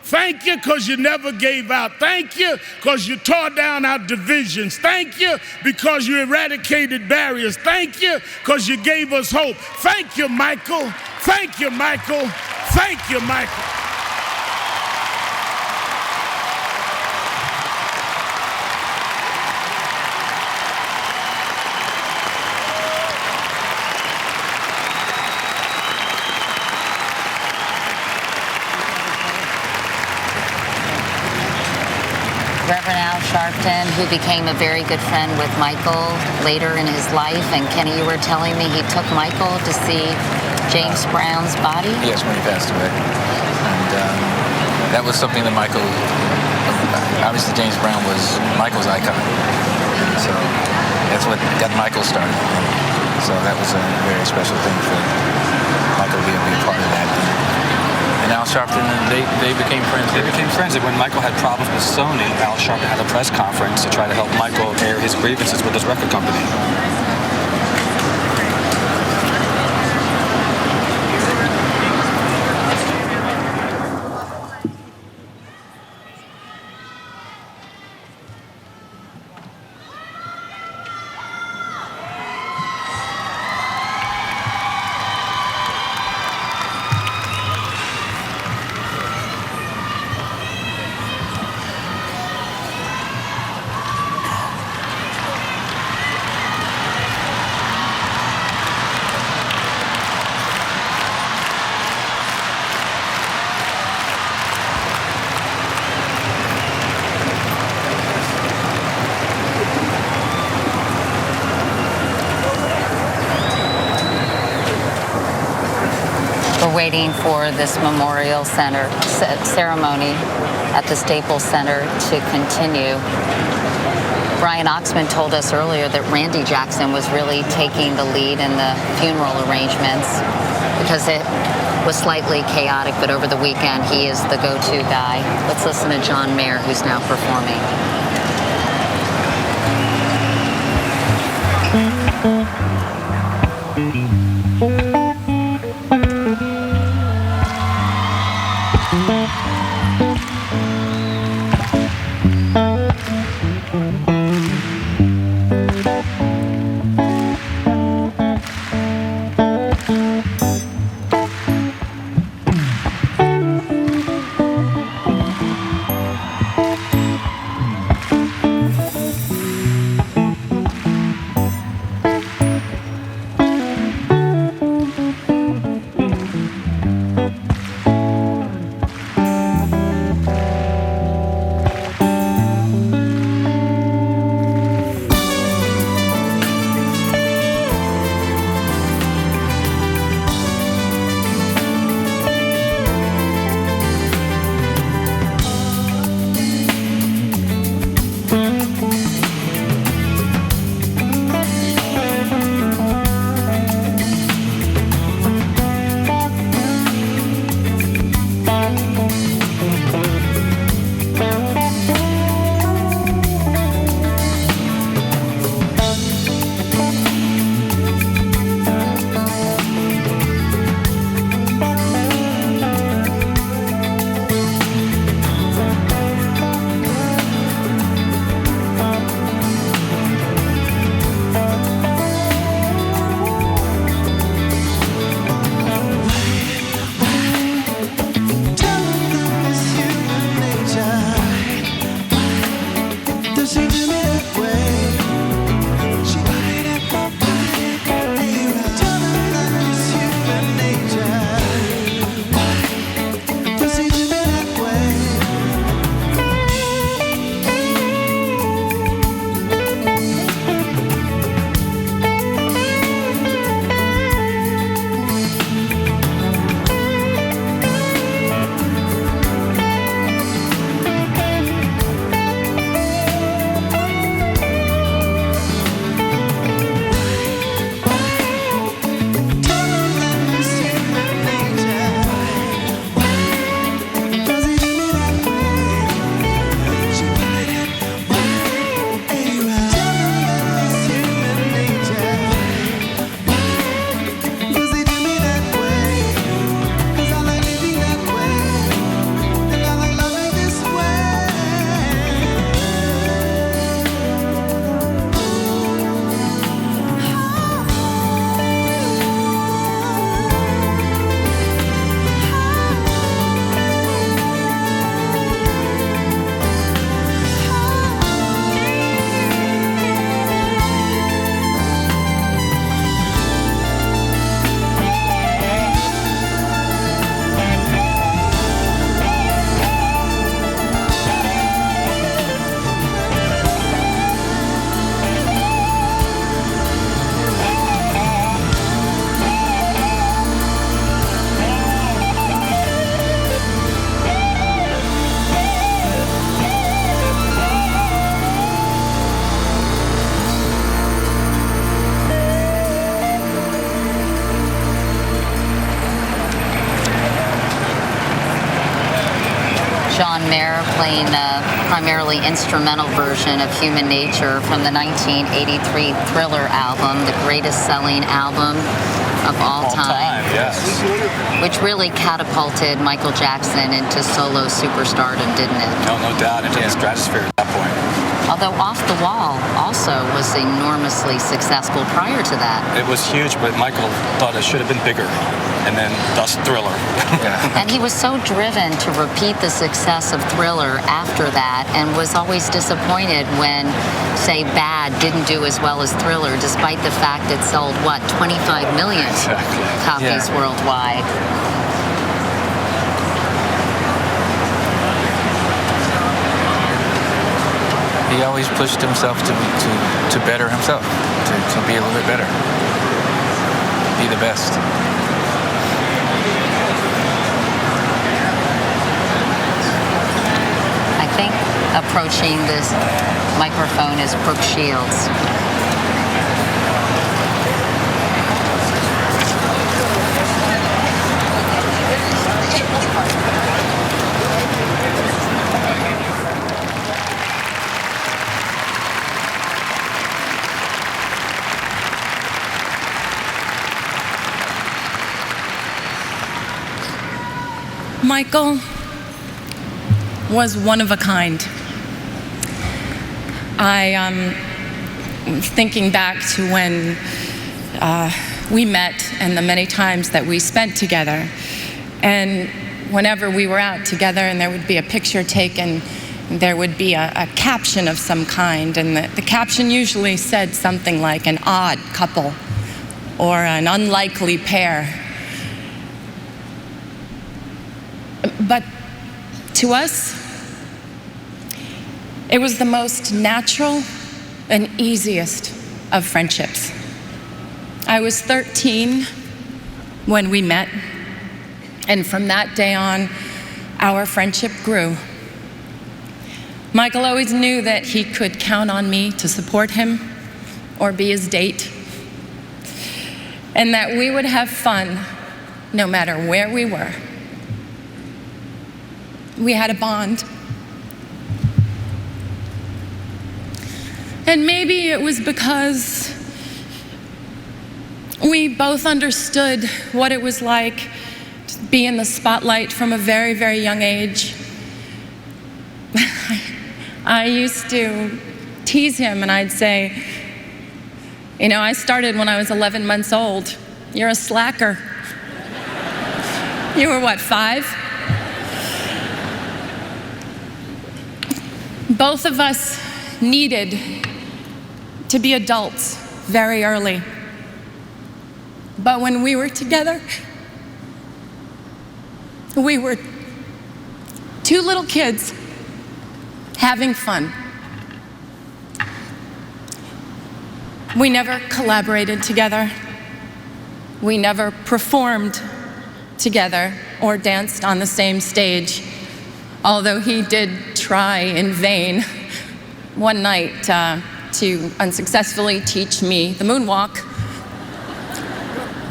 P: Thank you because you never gave out. Thank you because you tore down our divisions. Thank you because you eradicated barriers. Thank you because you gave us hope. Thank you, Michael. Thank you, Michael. Thank you, Michael.
A: Reverend Al Sharpton, who became a very good friend with Michael later in his life. And Kenny, you were telling me he took Michael to see James Brown's body?
I: Yes, when he passed away. And that was something that Michael, obviously James Brown was Michael's icon. And so that's what got Michael started. So that was a very special thing for Michael to be able to be a part of that. And Al Sharpton, they became friends.
E: They became friends. And when Michael had problems with Sony, Al Sharpton had a press conference to try to help Michael air his grievances with his record company.
A: Waiting for this memorial center ceremony at the Staples Center to continue. Brian Oxman told us earlier that Randy Jackson was really taking the lead in the funeral arrangements because it was slightly chaotic, but over the weekend he is the go-to guy. Let's listen to John Mayer, who's now performing. playing a primarily instrumental version of Human Nature from the 1983 Thriller album, the greatest selling album of all time.
E: Yes.
A: Which really catapulted Michael Jackson into solo superstardom, didn't it?
E: No doubt, into the stratosphere at that point.
A: Although Off the Wall also was enormously successful prior to that.
E: It was huge, but Michael thought it should have been bigger, and then thus Thriller.
A: And he was so driven to repeat the success of Thriller after that, and was always disappointed when, say, Bad didn't do as well as Thriller, despite the fact it sold, 25 million copies worldwide.
I: He always pushed himself to better himself, to be a little bit better, be the best.
A: I think approaching this microphone is Brooke Shields.
Q: Michael was one of a kind. Thinking back to when we met and the many times that we spent together, and whenever we were out together and there would be a picture taken, there would be a caption of some kind, and the caption usually said something like an odd couple or an unlikely pair. But to us, it was the most natural and easiest of friendships. I was 13 when we met, and from that day on, our friendship grew. Michael always knew that he could count on me to support him or be his date, and that we would have fun no matter where we were. We had a bond. And maybe it was because we both understood what it was like to be in the spotlight from a very, very young age. I used to tease him and I'd say, you know, I started when I was 11 months old. You're a slacker. You were what, 5? Both of us needed to be adults very early. But when we were together, we were two little kids having fun. We never collaborated together. We never performed together or danced on the same stage, although he did try in vain one night to unsuccessfully teach me the moonwalk.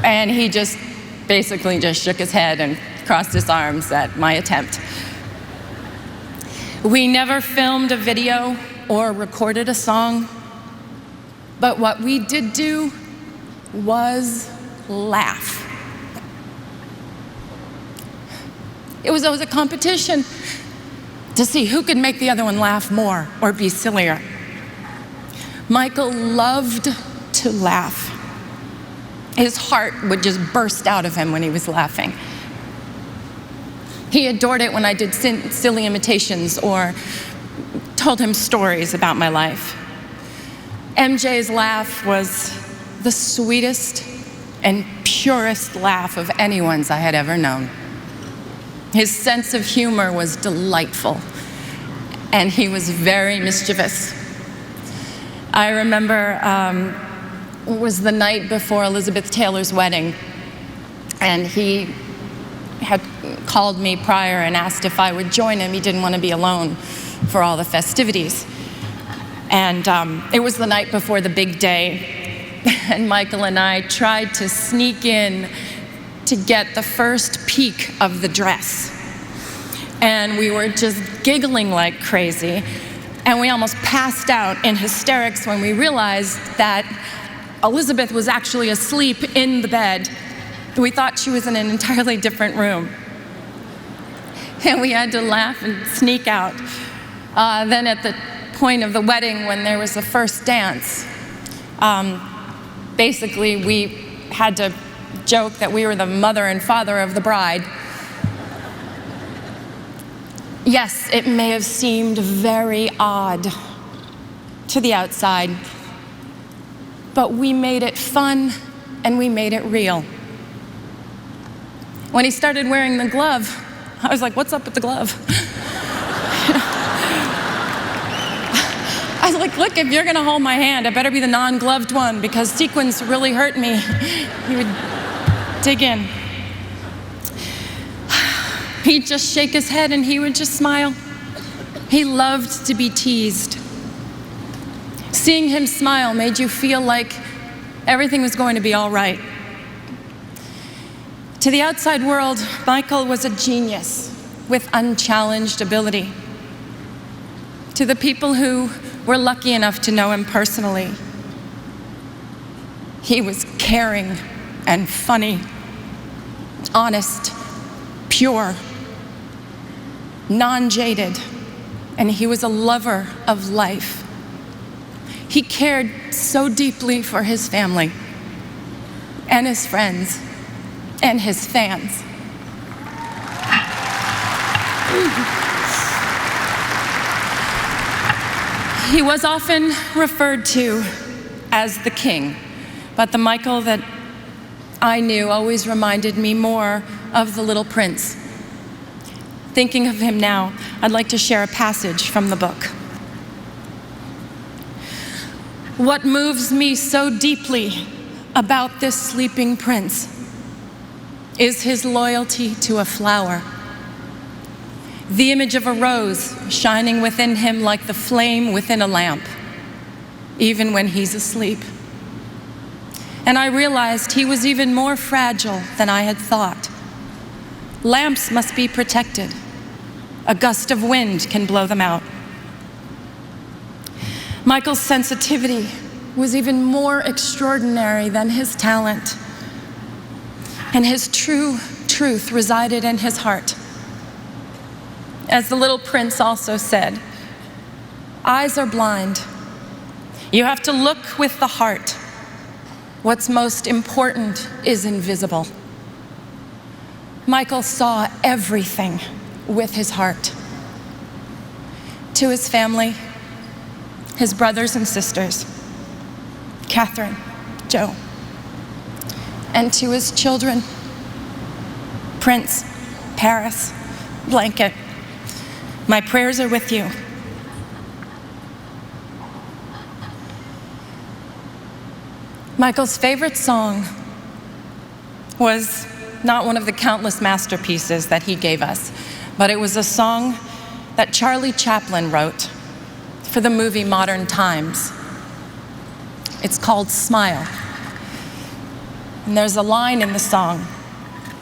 Q: And he just basically just shook his head and crossed his arms at my attempt. We never filmed a video or recorded a song, but what we did do was laugh. It was always a competition to see who could make the other one laugh more or be sillier. Michael loved to laugh. His heart would just burst out of him when he was laughing. He adored it when I did silly imitations or told him stories about my life. MJ's laugh was the sweetest and purest laugh of anyone's I had ever known. His sense of humor was delightful, and he was very mischievous. I remember it was the night before Elizabeth Taylor's wedding, and he had called me prior and asked if I would join him. He didn't want to be alone for all the festivities. And it was the night before the big day, and Michael and I tried to sneak in to get the first peek of the dress. and we were just giggling like crazy. And we almost passed out in hysterics when we realized that Elizabeth was actually asleep in the bed. We thought she was in an entirely different room. And we had to laugh and sneak out. Then at the point of the wedding, when there was the first dance, basically we had to joke that we were the mother and father of the bride. Yes, it may have seemed very odd to the outside, but we made it fun and we made it real. When he started wearing the glove, I was like, what's up with the glove? I was like, look, if you're gonna hold my hand, it better be the non-gloved one because sequins really hurt me. He would dig in. He'd just shake his head and he would just smile. He loved to be teased. Seeing him smile made you feel like everything was going to be all right. To the outside world, Michael was a genius with unchallenged ability. To the people who were lucky enough to know him personally, he was caring and funny, honest, pure, non-jaded, and he was a lover of life. He cared so deeply for his family and his friends and his fans. He was often referred to as the king, but the Michael that I knew always reminded me more of the Little Prince. Thinking of him now, I'd like to share a passage from the book. What moves me so deeply about this sleeping prince is his loyalty to a flower. The image of a rose shining within him like the flame within a lamp, even when he's asleep. And I realized he was even more fragile than I had thought. Lamps must be protected. A gust of wind can blow them out. Michael's sensitivity was even more extraordinary than his talent. And his true truth resided in his heart. As the Little Prince also said, eyes are blind. You have to look with the heart. What's most important is invisible. Michael saw everything with his heart. To his family, his brothers and sisters, Catherine, Joe, and to his children, Prince, Paris, Blanket, my prayers are with you. Michael's favorite song was not one of the countless masterpieces that he gave us, but it was a song that Charlie Chaplin wrote for the movie Modern Times. It's called Smile. And there's a line in the song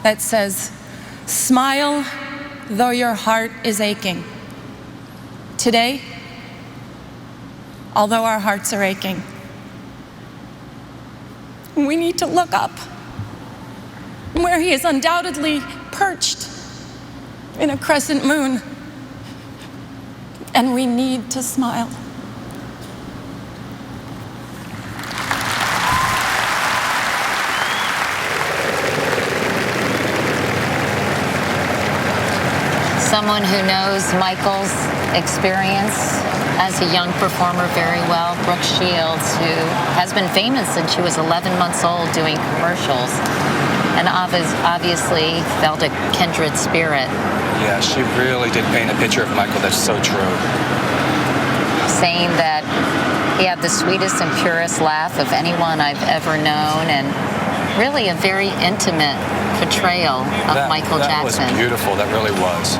Q: that says, smile though your heart is aching. Today, although our hearts are aching, we need to look up where he is undoubtedly perched in a crescent moon, and we need to smile.
A: Someone who knows Michael's experience as a young performer very well, Brooke Shields, who has been famous since she was 11 months old doing commercials, and obviously felt a kindred spirit.
E: Yeah, she really did paint a picture of Michael that's so true.
A: Saying that he had the sweetest and purest laugh of anyone I've ever known, and really a very intimate portrayal of Michael Jackson.
E: That was beautiful, that really was.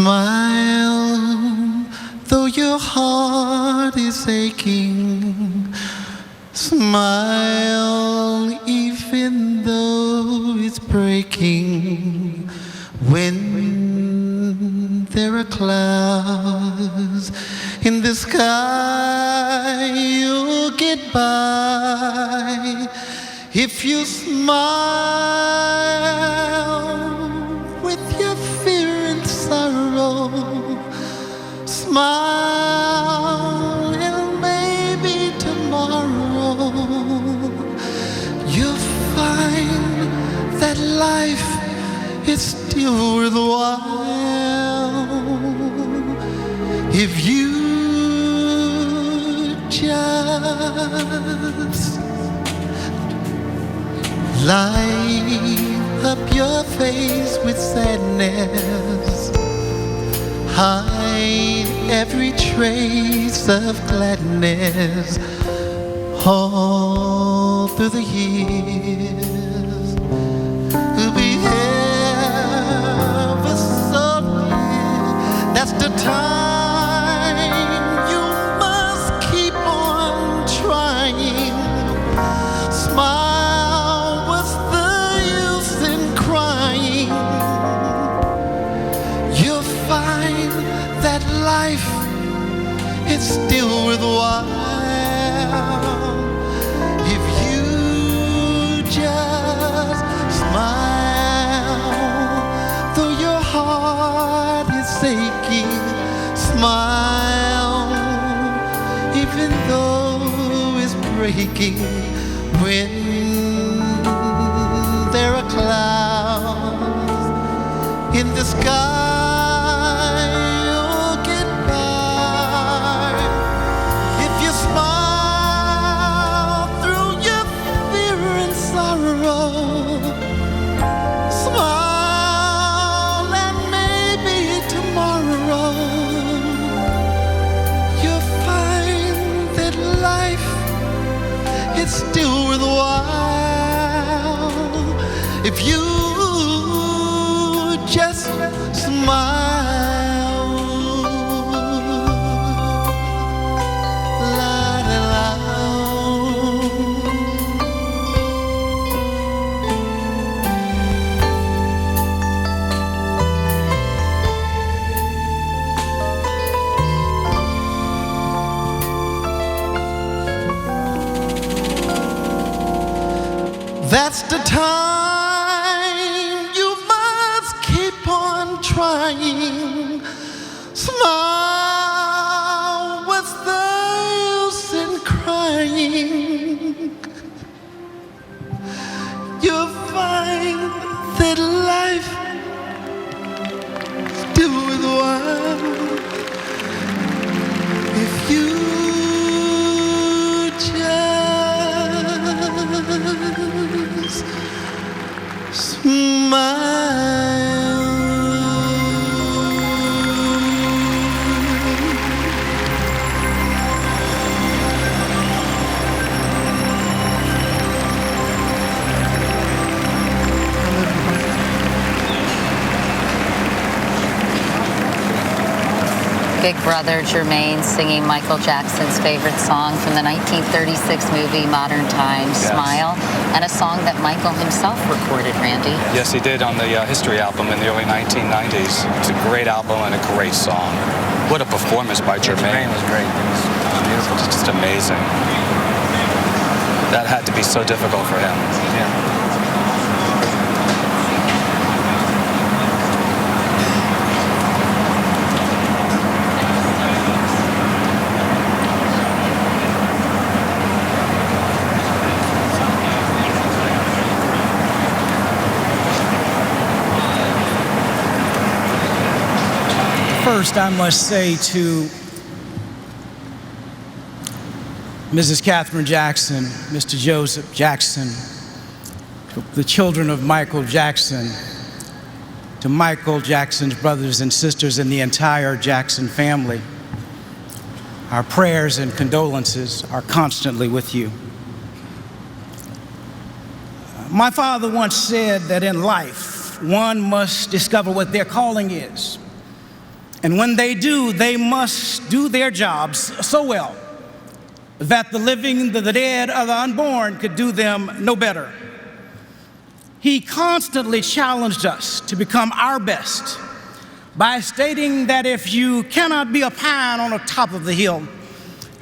R: Smile, though your heart is aching. Smile, even though it's breaking. When there are clouds in the sky, you'll get by. If you smile with your fear and sorrow, smile and maybe tomorrow you'll find that life is still worthwhile. If you just light up your face with sadness, hide every trace of gladness all through the years. We'll be ever so near. That's the time you must keep on trying. Smile, what's the use in crying? You'll find that life is still worthwhile if you just smile. Though your heart is aching, smile, even though it's breaking. When there are clouds in the sky, you'll get by. If you smile through your fear and sorrow, smile and maybe tomorrow you'll find that life is still worthwhile if you just smile. La, la, la. That's the time you must keep on trying. Smile, what's the use in crying? You'll find that life still worthwhile if you just smile.
A: Big brother Jermaine singing Michael Jackson's favorite song from the 1936 movie Modern Times,
E: Yes.
A: Smile, and a song that Michael himself recorded, Randy.
E: Yes, he did on the History album in the early 1990s. It's a great album and a great song. What a performance by Jermaine.
I: Jermaine was great. It was beautiful.
E: It's just amazing. That had to be so difficult for him.
I: Yeah.
J: First, I must say to Mrs. Catherine Jackson, Mr. Joseph Jackson, the children of Michael Jackson, to Michael Jackson's brothers and sisters and the entire Jackson family, our prayers and condolences are constantly with you. My father once said that in life, one must discover what their calling is. And when they do, they must do their jobs so well that the living, the dead, or the unborn could do them no better. He constantly challenged us to become our best by stating that if you cannot be a pine on the top of the hill,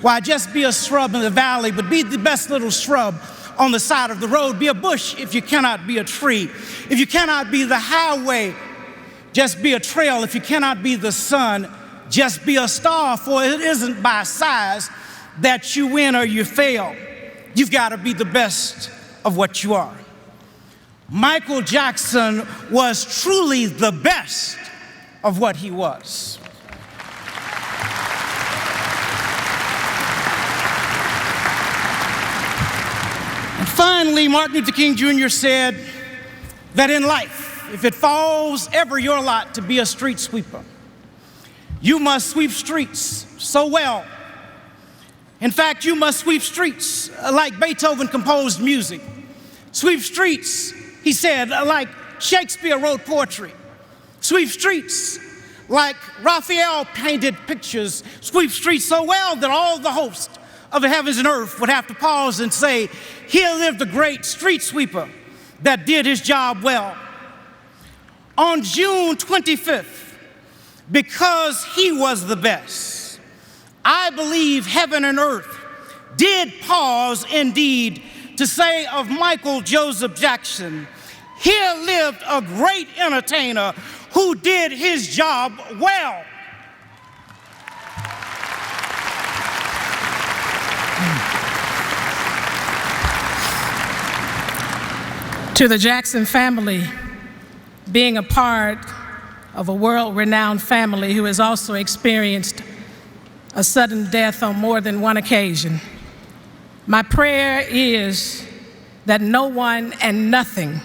J: why, just be a shrub in the valley, but be the best little shrub on the side of the road. Be a bush if you cannot be a tree. If you cannot be the highway, just be a trail. If you cannot be the sun, just be a star, for it isn't by size that you win or you fail. You've got to be the best of what you are. Michael Jackson was truly the best of what he was. And finally, Martin Luther King Jr. said that in life, if it falls ever your lot to be a street sweeper, you must sweep streets so well. In fact, you must sweep streets like Beethoven composed music. Sweep streets, he said, like Shakespeare wrote poetry. Sweep streets like Raphael painted pictures. Sweep streets so well that all the hosts of the heavens and earth would have to pause and say, here lived the great street sweeper that did his job well. On June 25th, because he was the best, I believe heaven and earth did pause indeed to say of Michael Joseph Jackson, here lived a great entertainer who did his job well.
S: To the Jackson family, being a part of a world-renowned family who has also experienced a sudden death on more than one occasion, my prayer is that no one and nothing,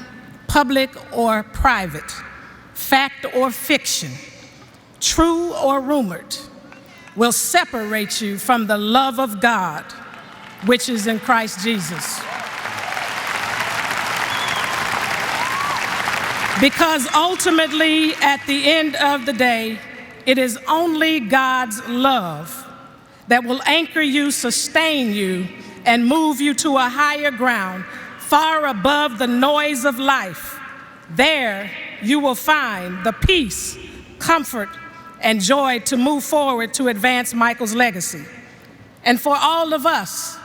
S: public or private, fact or fiction, true or rumored, will separate you from the love of God, which is in Christ Jesus. Because ultimately, at the end of the day, it is only God's love that will anchor you, sustain you, and move you to a higher ground, far above the noise of life. There, you will find the peace, comfort, and joy to move forward to advance Michael's legacy. And for all of us,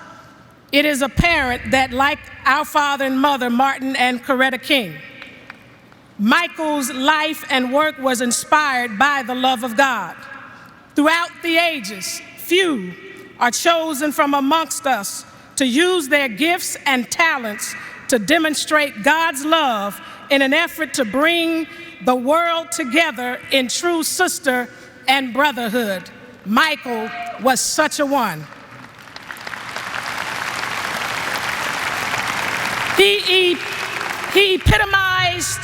S: it is apparent that, like our father and mother, Martin and Coretta King, Michael's life and work was inspired by the love of God. Throughout the ages, few are chosen from amongst us to use their gifts and talents to demonstrate God's love in an effort to bring the world together in true sister and brotherhood. Michael was such a one. He epitomized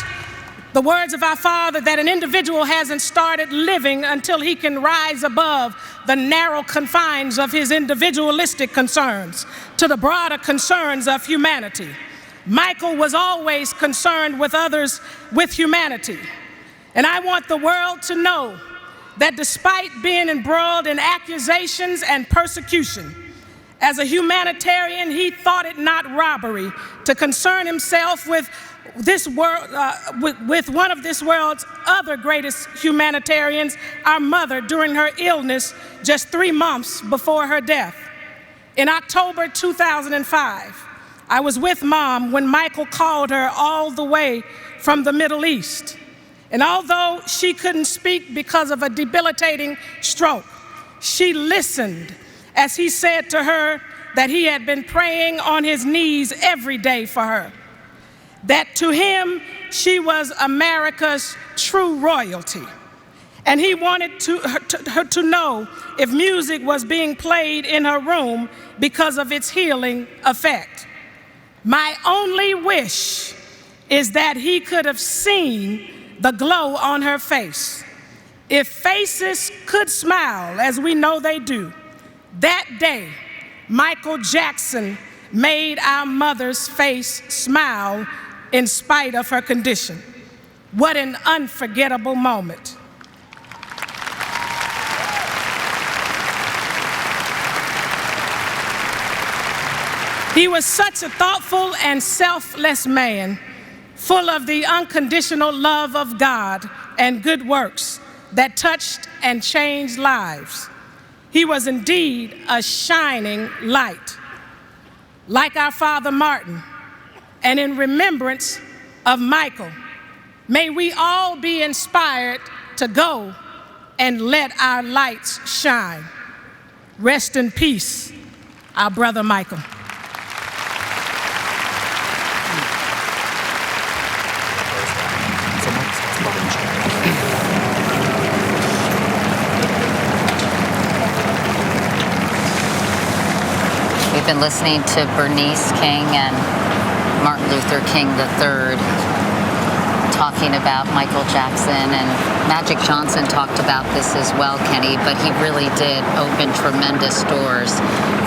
S: the words of our Father that an individual hasn't started living until he can rise above the narrow confines of his individualistic concerns to the broader concerns of humanity. Michael was always concerned with others, with humanity. And I want the world to know that despite being embroiled in accusations and persecution, as a humanitarian, he thought it not robbery to concern himself with this world, with one of this world's other greatest humanitarians, our mother, during her illness just 3 months before her death. In October 2005, I was with Mom when Michael called her all the way from the Middle East. And although she couldn't speak because of a debilitating stroke, she listened as he said to her that he had been praying on his knees every day for her. That to him, she was America's true royalty. And he wanted her to know if music was being played in her room because of its healing effect. My only wish is that he could have seen the glow on her face. If faces could smile, as we know they do, that day, Michael Jackson made our mother's face smile in spite of her condition. What an unforgettable moment. He was such a thoughtful and selfless man, full of the unconditional love of God and good works that touched and changed lives. He was indeed a shining light. Like our father Martin, and in remembrance of Michael, may we all be inspired to go and let our lights shine. Rest in peace, our brother Michael.
A: We've been listening to Bernice King and Martin Luther King III talking about Michael Jackson, and Magic Johnson talked about this as well, Kenny, but he really did open tremendous doors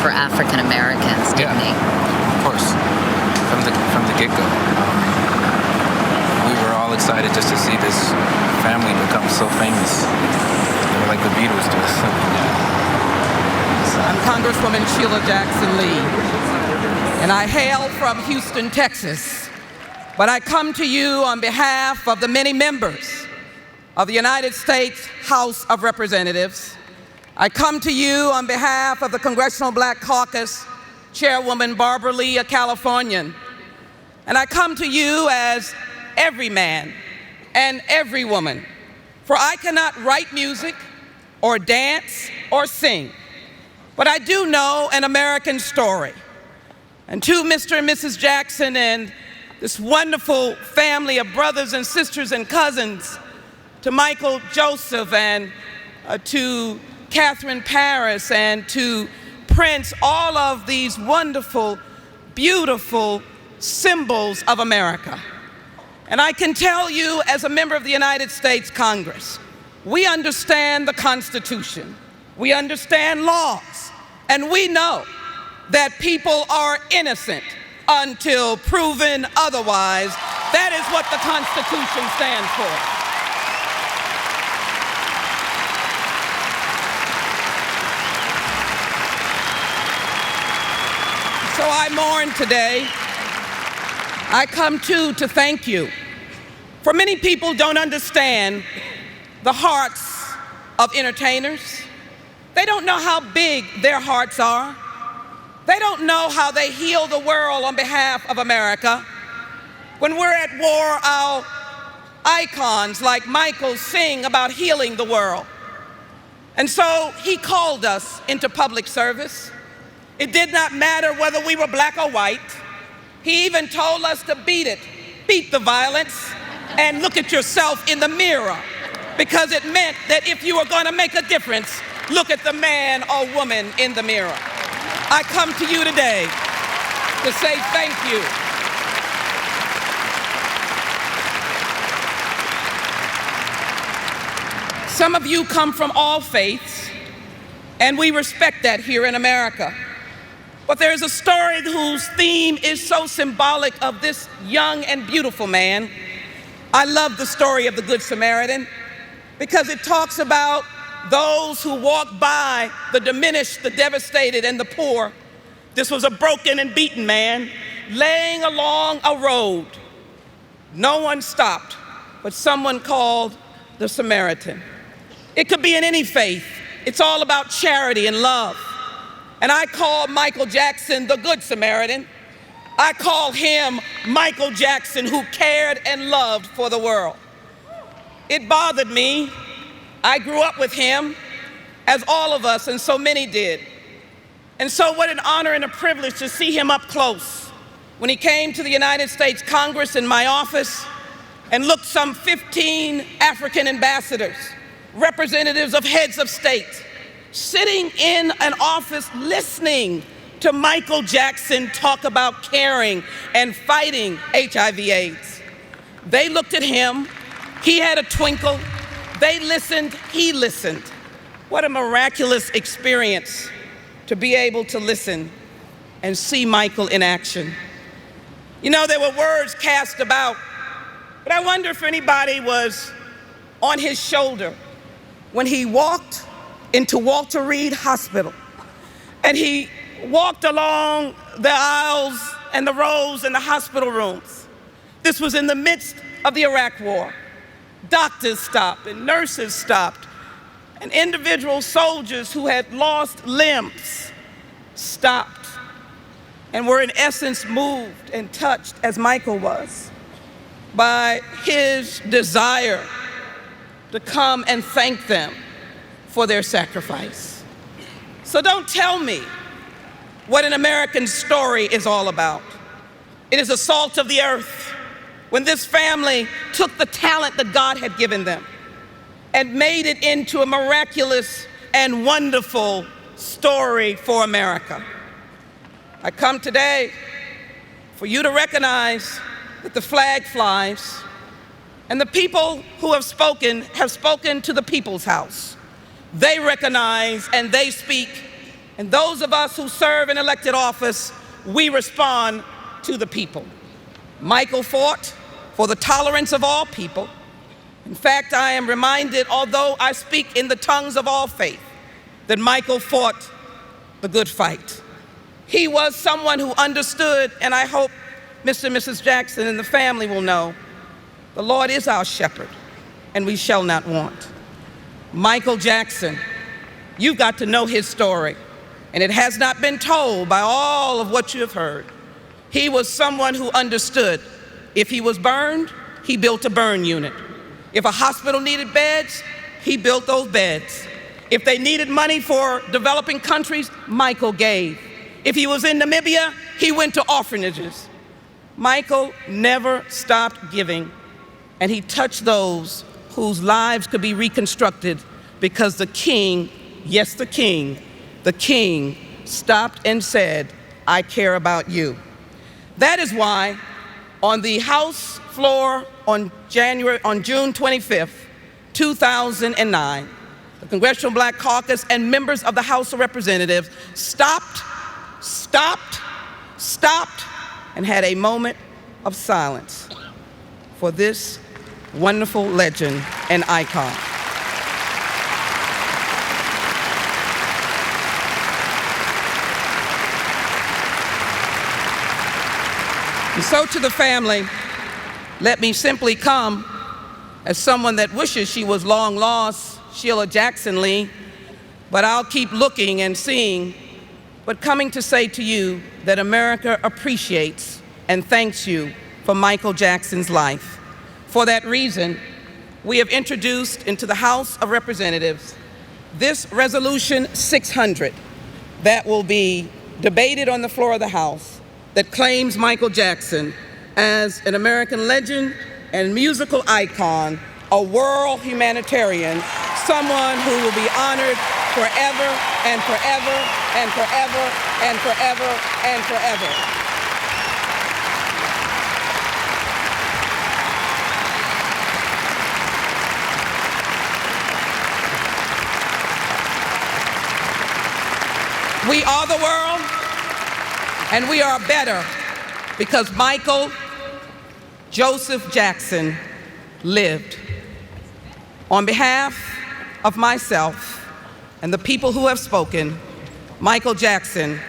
A: for African Americans, didn't he?
I: Of course, from the get-go. We were all excited just to see this family become so famous. They were like the Beatles to us.
T: I'm Congresswoman Sheila Jackson Lee, and I hail from Houston, Texas. But I come to you on behalf of the many members of the United States House of Representatives. I come to you on behalf of the Congressional Black Caucus, Chairwoman Barbara Lee, a Californian. And I come to you as every man and every woman, for I cannot write music or dance or sing, but I do know an American story. And to Mr. and Mrs. Jackson and this wonderful family of brothers and sisters and cousins, to Michael Joseph and to Catherine Paris and to Prince, all of these wonderful, beautiful symbols of America. And I can tell you, as a member of the United States Congress, we understand the Constitution, we understand laws, and we know that people are innocent until proven otherwise. That is what the Constitution stands for. So I mourn today. I come to thank you. For many people don't understand the hearts of entertainers. They don't know how big their hearts are. They don't know how they heal the world on behalf of America. When we're at war, our icons like Michael sing about healing the world. And so he called us into public service. It did not matter whether we were black or white. He even told us to beat it, beat the violence, and look at yourself in the mirror, because it meant that if you were going to make a difference, look at the man or woman in the mirror. I come to you today to say thank you. Some of you come from all faiths, and we respect that here in America. But there's a story whose theme is so symbolic of this young and beautiful man. I love the story of the Good Samaritan because it talks about those who walk by the diminished, the devastated, and the poor. This was a broken and beaten man laying along a road. No one stopped, but someone called the Samaritan. It could be in any faith. It's all about charity and love. And I call Michael Jackson the Good Samaritan. I call him Michael Jackson, who cared and loved for the world. It bothered me. I grew up with him, as all of us, and so many did. And so what an honor and a privilege to see him up close when he came to the United States Congress in my office and looked some 15 African ambassadors, representatives of heads of state, sitting in an office listening to Michael Jackson talk about caring and fighting HIV/AIDS. They looked at him, he had a twinkle, they listened, he listened. What a miraculous experience to be able to listen and see Michael in action. You know, there were words cast about, but I wonder if anybody was on his shoulder when he walked into Walter Reed Hospital and he walked along the aisles and the rows in the hospital rooms. This was in the midst of the Iraq War. Doctors stopped and nurses stopped, and individual soldiers who had lost limbs stopped and were in essence moved and touched, as Michael was, by his desire to come and thank them for their sacrifice. So don't tell me what an American story is all about. It is the salt of the earth. When this family took the talent that God had given them and made it into a miraculous and wonderful story for America. I come today for you to recognize that the flag flies, and the people who have spoken to the people's house. They recognize and they speak, and those of us who serve in elected office, we respond to the people. Michael fought for the tolerance of all people. In fact, I am reminded, although I speak in the tongues of all faith, that Michael fought the good fight. He was someone who understood, and I hope Mr. and Mrs. Jackson and the family will know, the Lord is our shepherd, and we shall not want. Michael Jackson, you've got to know his story, and it has not been told by all of what you have heard. He was someone who understood. If he was burned, he built a burn unit. If a hospital needed beds, he built those beds. If they needed money for developing countries, Michael gave. If he was in Namibia, he went to orphanages. Michael never stopped giving, and he touched those whose lives could be reconstructed because the king, yes, the king stopped and said, I care about you. That is why on the House floor on June 25th, 2009, the Congressional Black Caucus and members of the House of Representatives stopped, and had a moment of silence for this wonderful legend and icon. And so to the family, let me simply come as someone that wishes she was long lost, Sheila Jackson Lee, but I'll keep looking and seeing, but coming to say to you that America appreciates and thanks you for Michael Jackson's life. For that reason, we have introduced into the House of Representatives this Resolution 600 that will be debated on the floor of the House that claims Michael Jackson as an American legend and musical icon, a world humanitarian, someone who will be honored forever and forever and forever and forever and forever. We are the world, and we are better because Michael Joseph Jackson lived. On behalf of myself and the people who have spoken, Michael Jackson,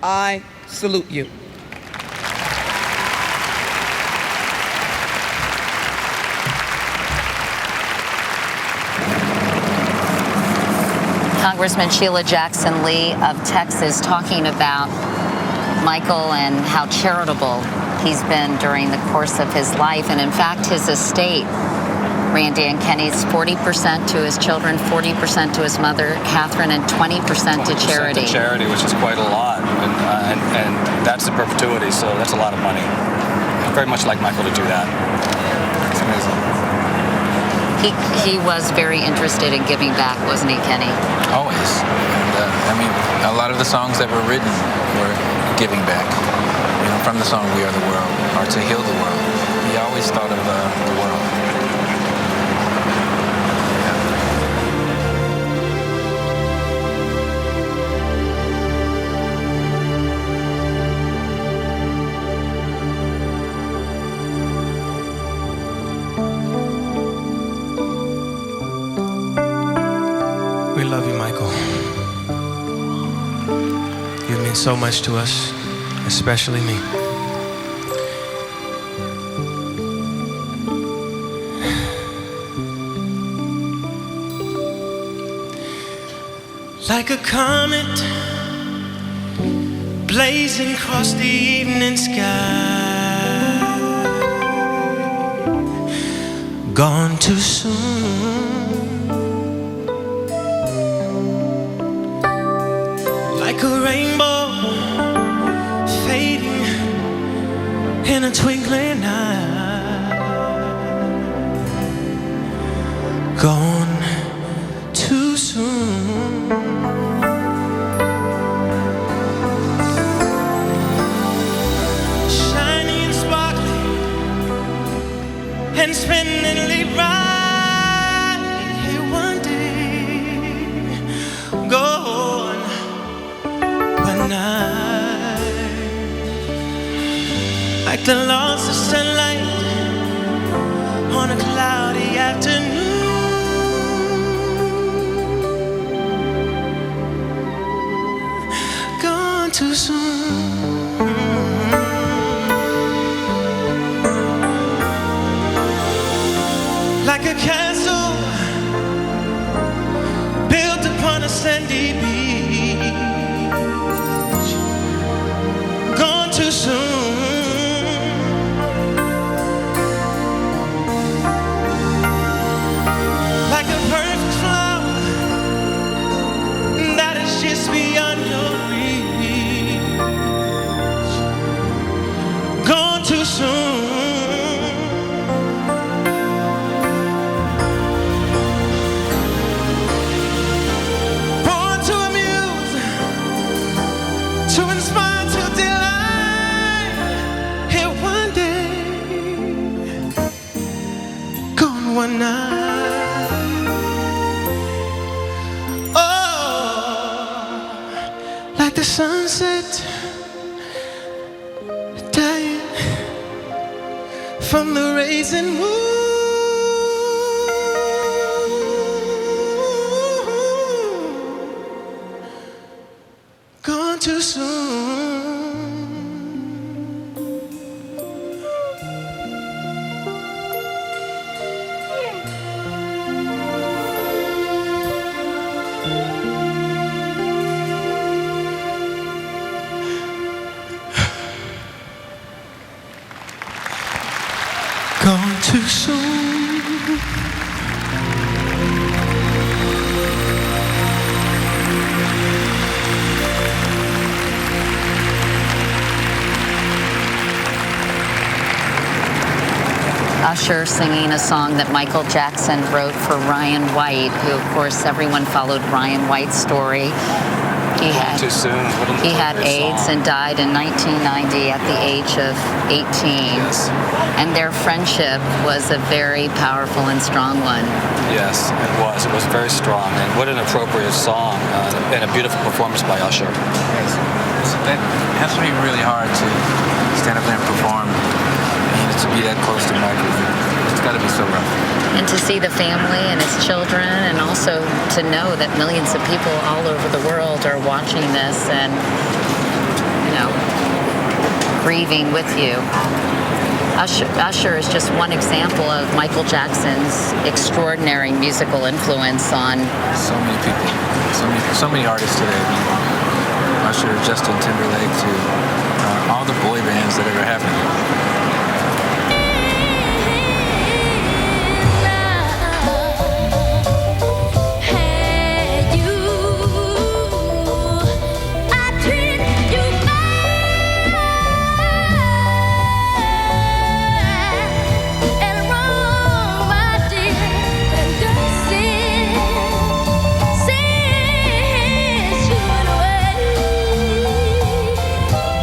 T: I salute you.
A: Congressman Sheila Jackson Lee of Texas talking about Michael and how charitable he's been during the course of his life. And in fact, his estate, Randy and Kenny's 40% to his children, 40% to his mother, Catherine, and 20% to charity.
E: To charity, which is quite a lot. And that's in perpetuity, so that's a lot of money. I'd very much like Michael to do that. It's amazing.
A: He was very interested in giving back, wasn't he, Kenny?
I: Always. And, I mean, a lot of the songs that were written were giving back. You know, from the song We Are the World, or To Heal the World. He always thought of the world.
U: We love you, Michael. You've meant so much to us, especially me. Like a comet blazing across the evening sky, gone too soon. Like a rainbow fading in a twinkling eye, gone too soon. Shiny and sparkling and spinning right here one day, gone one night. Like the loss of sunlight on a cloudy afternoon, gone too soon. Like a castle built upon a sandy beach, gone too soon. Like a perfect flower that is just beyond your reach, gone too soon. Born to amuse, to inspire, to delight, here one day, gone one night. Like the sunset dying from the raising moon, gone too soon. Gone too soon.
A: Usher singing a song that Michael Jackson wrote for Ryan White, who, of course, everyone followed Ryan White's story. He had,
E: Too soon. What an
A: he had
E: appropriate
A: AIDS
E: song.
A: and died in 1990 at the age of 18. And their friendship was a very powerful and strong one.
E: Yes, it was. It was very strong, and what an appropriate song and a beautiful performance by Usher.
I: Yes. It has to be really hard to stand up there and perform, and to be that close to Michael. It's got to be so rough.
A: And to see the family and his children, and also to know that millions of people all over the world are watching this and, you know, grieving with you. Usher is just one example of Michael Jackson's extraordinary musical influence on
I: so many people, so many artists today. Usher, Justin Timberlake, to all the boy bands that ever happened.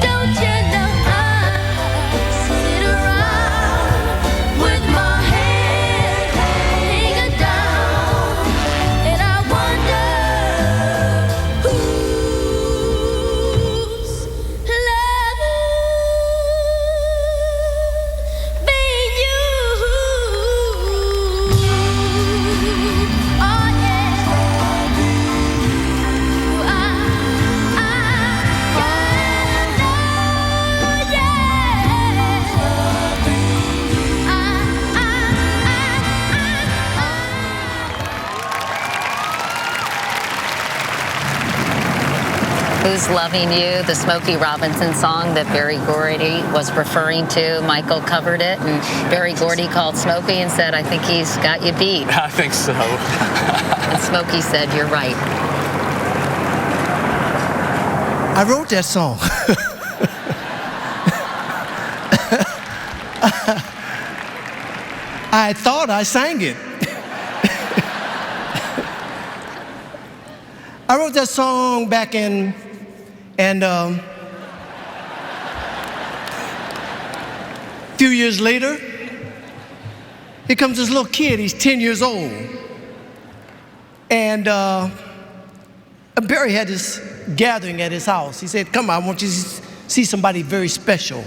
D: Don't you know
A: Who's Loving You, the Smokey Robinson song that Barry Gordy was referring to. Michael covered it, and Barry Gordy called Smokey and said, I think he's got you beat.
E: I think so.
A: And Smokey said, you're right.
C: I wrote that song. I thought I sang it. I wrote that song back in, and a few years later, here comes this little kid. He's 10 years old. And Barry had this gathering at his house. He said, come on, I want you to see somebody very special.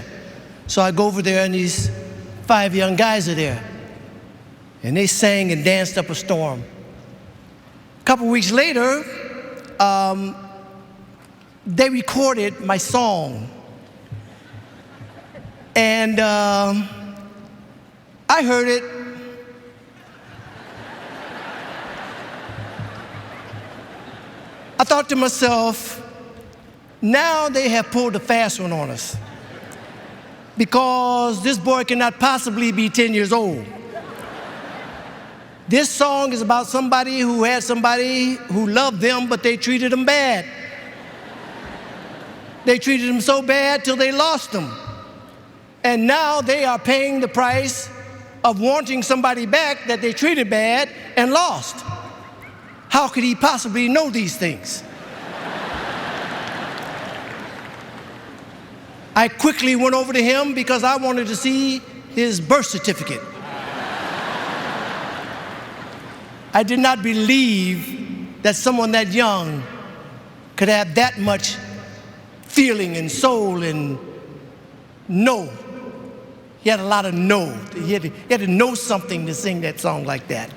C: So I go over there, and these 5 young guys are there. And they sang and danced up a storm. A couple weeks later, they recorded my song. And I heard it. I thought to myself, now they have pulled a fast one on us, because this boy cannot possibly be 10 years old. This song is about somebody who had somebody who loved them, but they treated them bad. They treated them so bad till they lost them. And now they are paying the price of wanting somebody back that they treated bad and lost. How could he possibly know these things? I quickly went over to him because I wanted to see his birth certificate. I did not believe that someone that young could have that much feeling and soul and know. He had a lot of know. He had to know something to sing that song like that.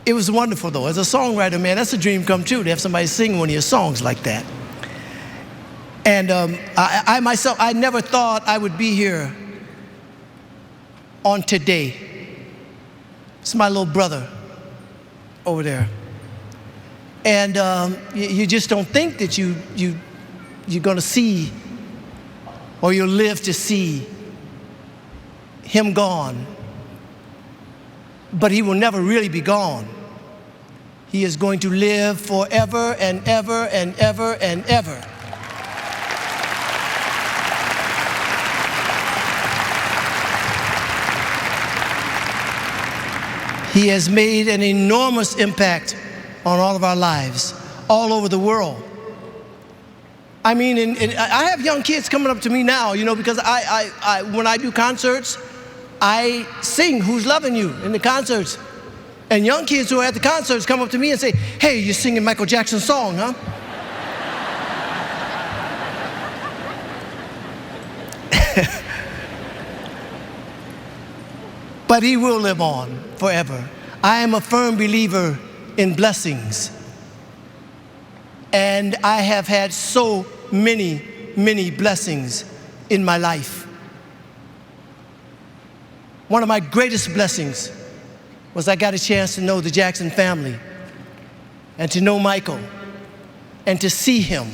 C: It was wonderful, though. As a songwriter, man, that's a dream come true, to have somebody sing one of your songs like that. And I myself, I never thought I would be here on today. It's my little brother over there. And you just don't think that you're going to see, or you'll live to see him gone. But he will never really be gone. He is going to live forever and ever and ever and ever. He has made an enormous impact on all of our lives, all over the world. I mean, I have young kids coming up to me now, you know, because when I do concerts, I sing Who's Loving You in the concerts. And young kids who are at the concerts come up to me and say, hey, you're singing Michael Jackson's song, huh? But he will live on forever. I am a firm believer in blessings. And I have had so many, many blessings in my life. One of my greatest blessings was I got a chance to know the Jackson family and to know Michael and to see him.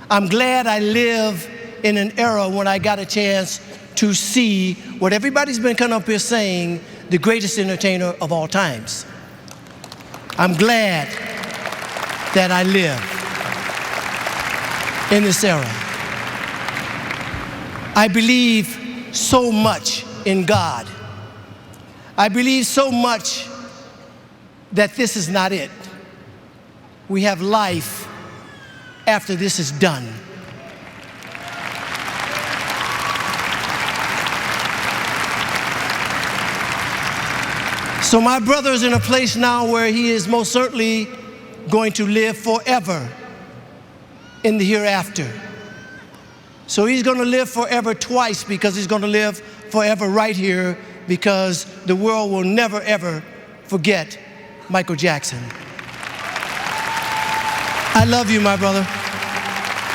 C: I'm glad I live in an era when I got a chance to see what everybody's been coming up here saying, the greatest entertainer of all times. I'm glad that I live in this era. I believe so much in God. I believe so much that this is not it. We have life after this is done. So my brother is in a place now where he is most certainly going to live forever in the hereafter. So he's going to live forever twice, because he's going to live forever right here, because the world will never, ever forget Michael Jackson. I love you, my brother.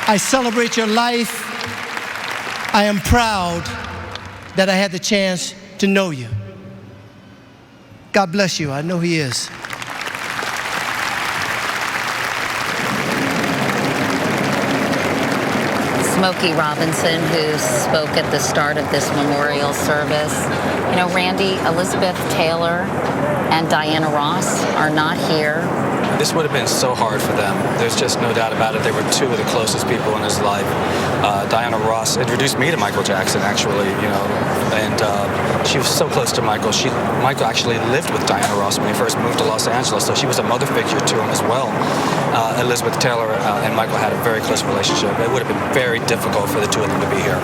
C: I celebrate your life. I am proud that I had the chance to know you. God bless you. I know he is.
A: Smokey Robinson, who spoke at the start of this memorial service. You know, Randy, Elizabeth Taylor and Diana Ross are not here.
E: This would have been so hard for them. There's just no doubt about it. They were two of the closest people in his life. Diana Ross introduced me to Michael Jackson, actually, you know, and she was so close to Michael. Michael actually lived with Diana Ross when he first moved to Los Angeles, so she was a mother figure to him as well. Elizabeth Taylor and Michael had a very close relationship. It would have been very difficult for the two of them to be here.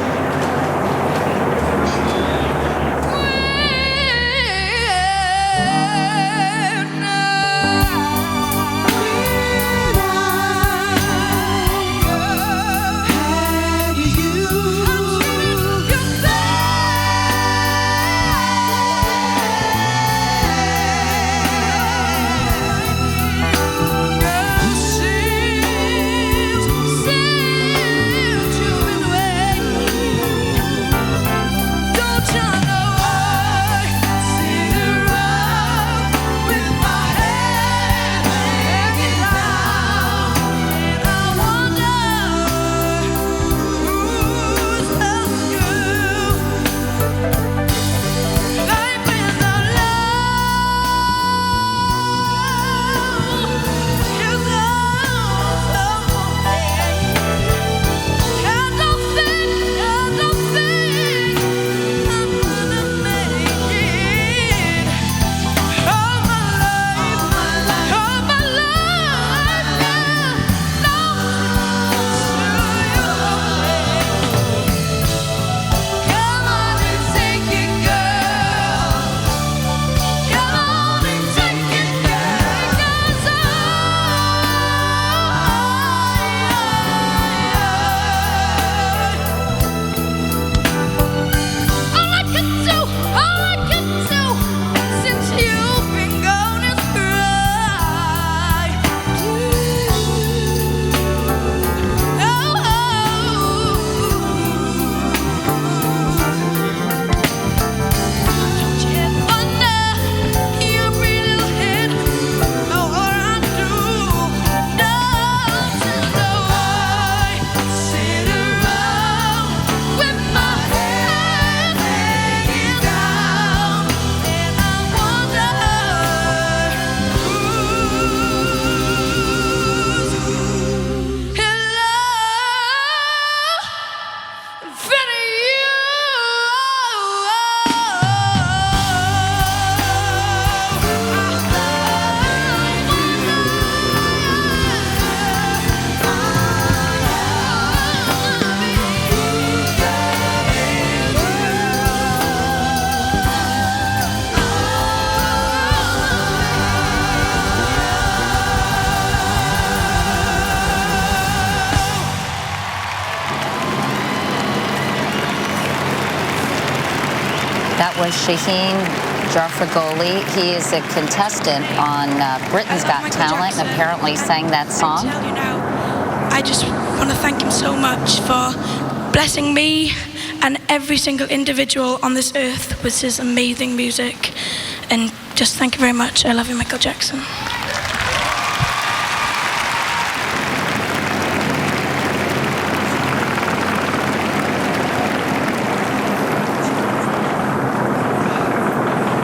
A: That was Shaheen Jafargholi. He is a contestant on Britain's Got Talent and apparently sang that song.
F: I just want to thank him so much for blessing me and every single individual on this earth with his amazing music. And just thank you very much. I love you, Michael Jackson.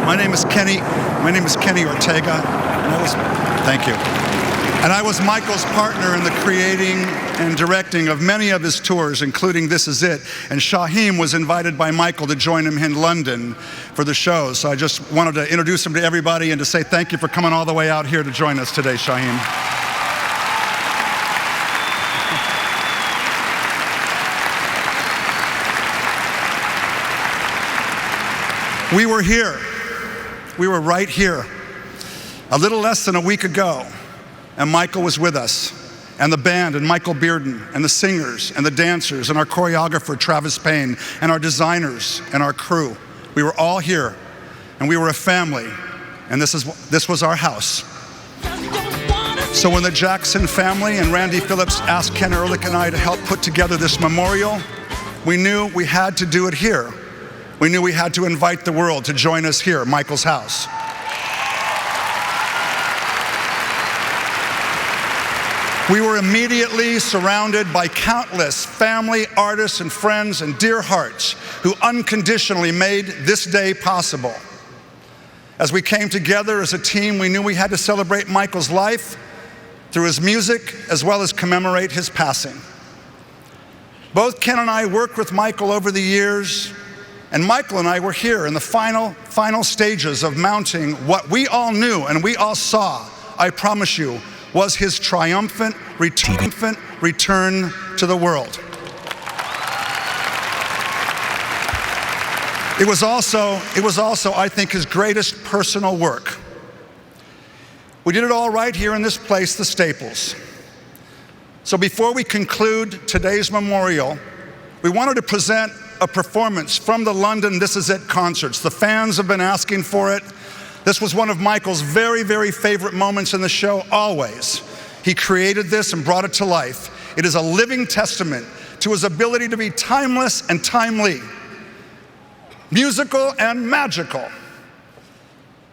V: My name is Kenny Ortega, and thank you. And I was Michael's partner in the creating and directing of many of his tours, including This Is It. And Shaheen was invited by Michael to join him in London for the shows. So I just wanted to introduce him to everybody and to say thank you for coming all the way out here to join us today, Shaheen. We were here. We were right here a little less than a week ago, and Michael was with us, and the band, and Michael Bearden, and the singers, and the dancers, and our choreographer, Travis Payne, and our designers, and our crew. We were all here, and we were a family, and this was our house. So when the Jackson family and Randy Phillips asked Ken Ehrlich and I to help put together this memorial, we knew we had to do it here. We knew we had to invite the world to join us here, Michael's house. We were immediately surrounded by countless family, artists, and friends and dear hearts who unconditionally made this day possible. As we came together as a team, we knew we had to celebrate Michael's life through his music as well as commemorate his passing. Both Ken and I worked with Michael over the years, and Michael and I were here in the final stages of mounting what we all knew and we all saw, I promise you, was his triumphant return to the world. It was also, I think, his greatest personal work. We did it all right here in this place, the Staples. So before we conclude today's memorial, we wanted to present a performance from the London This Is It concerts. The fans have been asking for it. This was one of Michael's very, very favorite moments in the show, always. He created this and brought it to life. It is a living testament to his ability to be timeless and timely, musical and magical.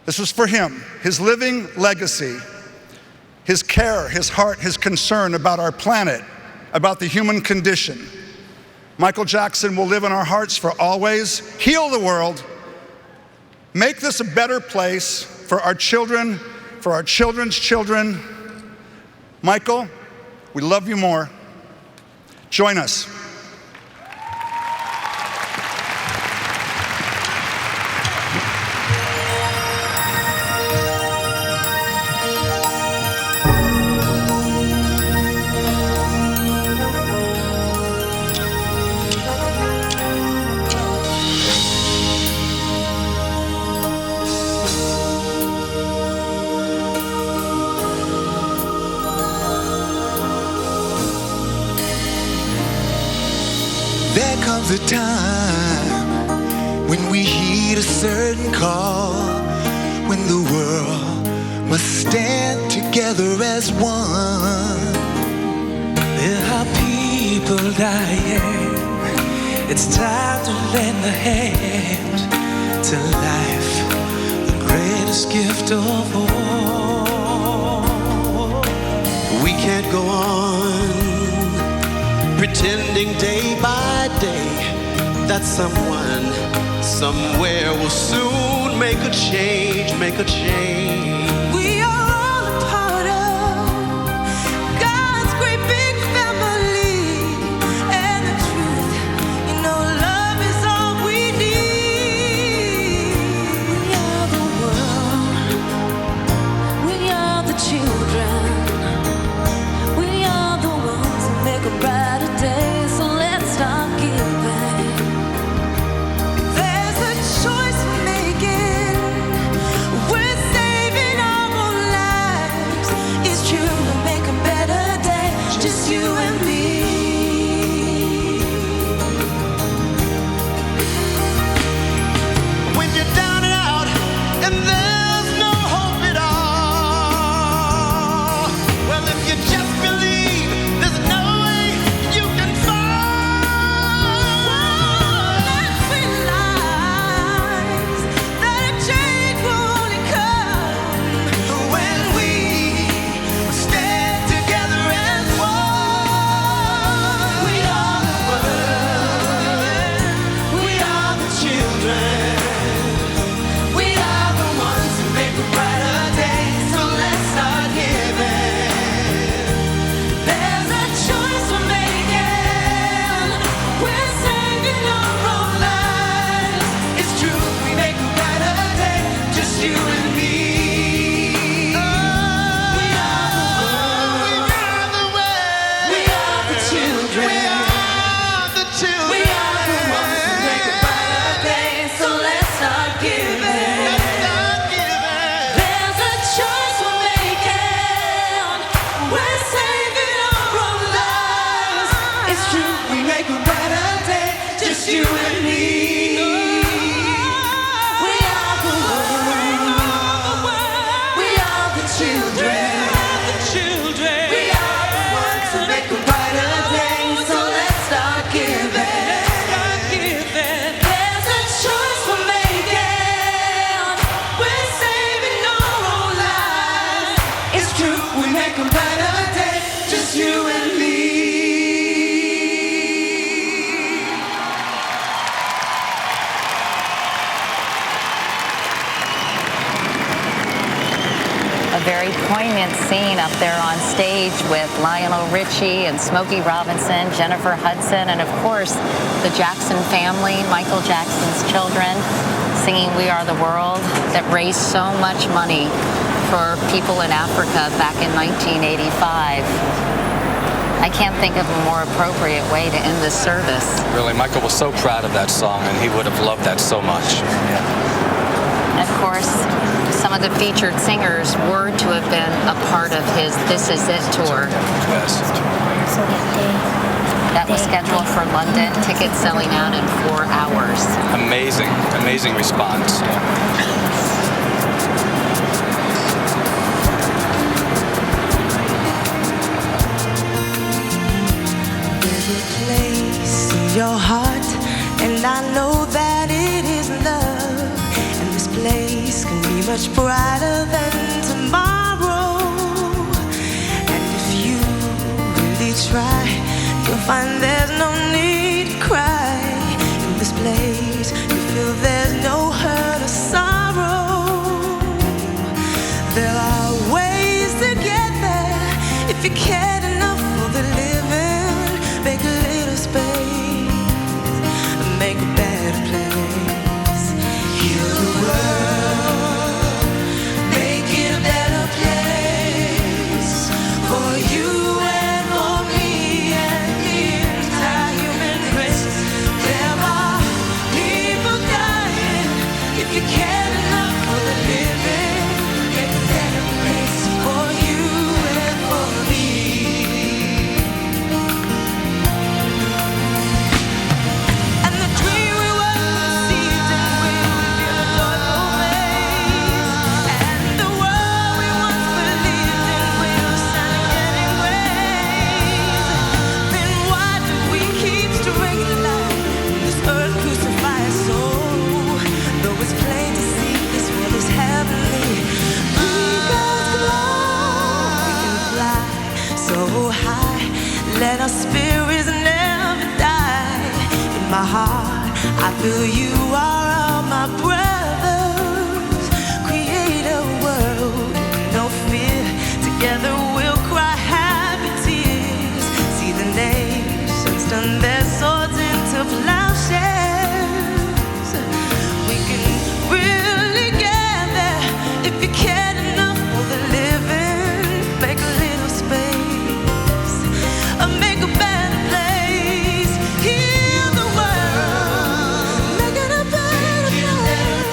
V: This was for him, his living legacy, his care, his heart, his concern about our planet, about the human condition. Michael Jackson will live in our hearts for always, heal the world, make this a better place for our children, for our children's children. Michael, we love you more. Join us.
R: There comes a time when we heed a certain call, when the world must stand together as one.
U: There are people dying. It's time to lend a hand to life, the greatest gift of all. We can't go on pretending day by day that someone somewhere will soon make a change, make a change.
D: We are all a part of God's great big family, and the truth, you know, love is all we need. We are the world, we are the children, we are the ones who make a brighter day, so let's start giving. There's a choice we're making, we're saving our
A: up there on stage with Lionel, Richie, and Smokey Robinson, Jennifer Hudson, and of course, the Jackson family, Michael Jackson's children, singing We Are the World, that raised so much money for people in Africa back in 1985. I can't think of a more appropriate way to end this service.
E: Really, Michael was so proud of that song, and he would have loved that so much.
A: And of course, some of the featured singers were to have been a part of his This Is It tour.
E: Yes.
A: That was scheduled for London, tickets selling out in 4 hours.
E: Amazing, amazing response.
B: There's a place in your heart, and I know that it is love. And this place can be much brighter than tomorrow. And if you really try, you'll find there's no need to cry. In this place, you feel there's no hurt or sorrow. There are ways to get there if you cared enough for the living. Make a little space, make a better place. Heal the world, make it a better place for you and for me and the entire human race. There are people dying. If you care enough for the living, make a better place for you and for me. And the dream we once conceived and will reveal a joyful maze. And the world we once believed in will shine again in grace. Then why do we keep stringing the line? This earth crucifies soul. Though it's plain to see this world is heavenly. Because glory, we can fly so high. Let our spirits never die. In my heart, I feel you are all my brothers. Create a world with no fear. Together we'll cry happy tears. See the nations turn their swords into plowshares. We can really get there if you cared enough for the living. Make a little space, make a better place. Heal the world, make it a better place.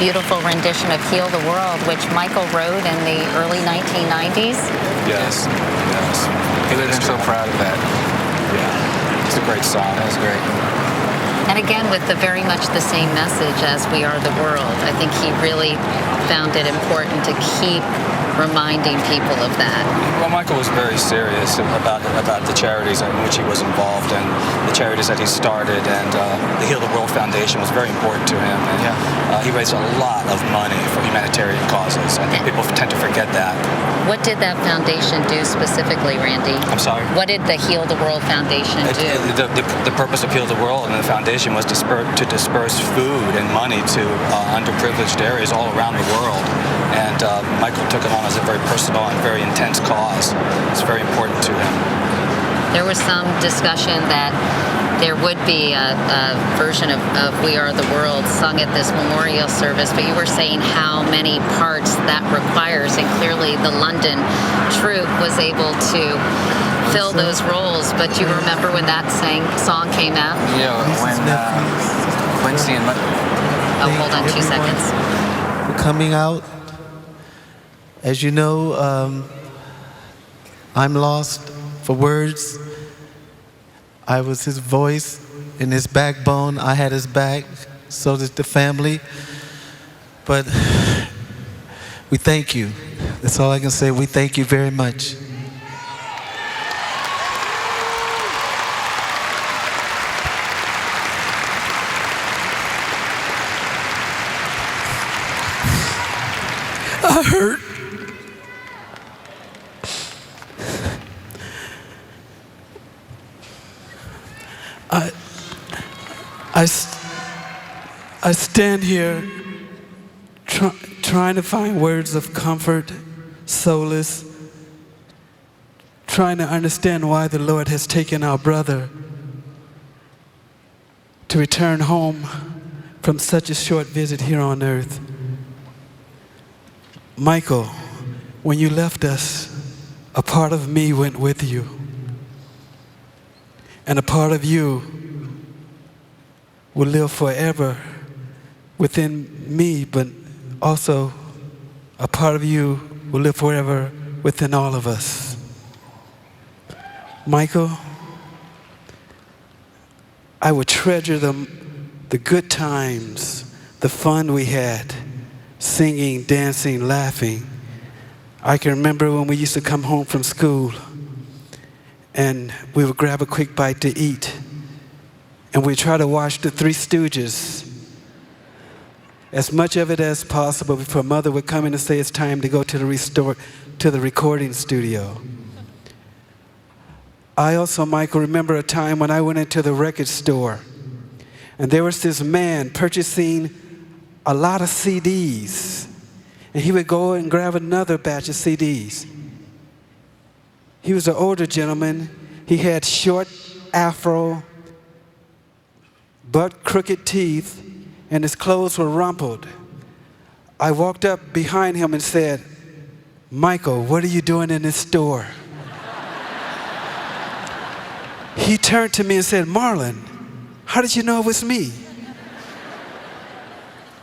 A: beautiful rendition of Heal the World, which Michael wrote in the early 1990s.
E: Yes, yes.
I: He would have been so proud of that.
E: Yeah, it's a great song.
I: That was great.
A: And again, with very much the same message as We Are the World. I think he really found it important to keep reminding people of that.
E: Well, Michael was very serious about the charities in which he was involved and the charities that he started, and the Heal the World Foundation was very important to him. And he raised a lot of money for humanitarian causes. I think people tend to forget that.
A: What did that foundation do specifically, Randy?
E: I'm sorry?
A: What did the Heal the World Foundation do?
E: The purpose of Heal the World and the foundation was to disperse food and money to underprivileged areas all around the world. And Michael took it on as a very personal and very intense cause. It's very important to him.
A: There was some discussion that there would be a version of We Are the World sung at this memorial service, but you were saying how many parts that requires, and clearly the London troupe was able to fill those roles. But do you remember when that song came out?
I: Yeah, when Quincy and...
A: Oh, hold on 2 seconds.
H: Coming out, as you know, I'm lost for words. I was his voice and his backbone. I had his back, so did the family. But we thank you. That's all I can say. We thank you very much.
K: I hurt. I stand here trying to find words of comfort, solace, trying to understand why the Lord has taken our brother to return home from such a short visit here on earth. Michael, when you left us, a part of me went with you. And a part of you will live forever within me, but also a part of you will live forever within all of us. Michael, I would treasure the good times, the fun we had, singing, dancing, laughing. I can remember when we used to come home from school and we would grab a quick bite to eat and we'd try to watch the Three Stooges, as much of it as possible before Mother would come in and say it's time to go to the recording studio. I also, Michael, remember a time when I went into the record store and there was this man purchasing a lot of CDs, and he would go and grab another batch of CDs. He was an older gentleman. He had short afro, butt crooked teeth, and his clothes were rumpled. I walked up behind him and said, "Michael, what are you doing in this store?" He turned to me and said, "Marlon, how did you know it was me?"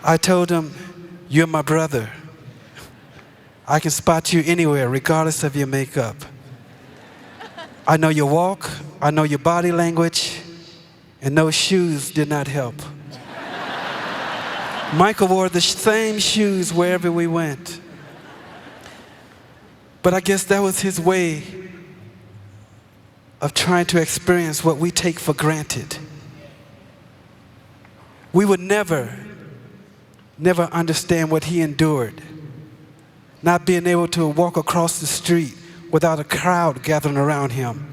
K: I told him, "You're my brother. I can spot you anywhere, regardless of your makeup. I know your walk, I know your body language, and those shoes did not help." Michael wore the same shoes wherever we went. But I guess that was his way of trying to experience what we take for granted. We would never understand what he endured. Not being able to walk across the street without a crowd gathering around him.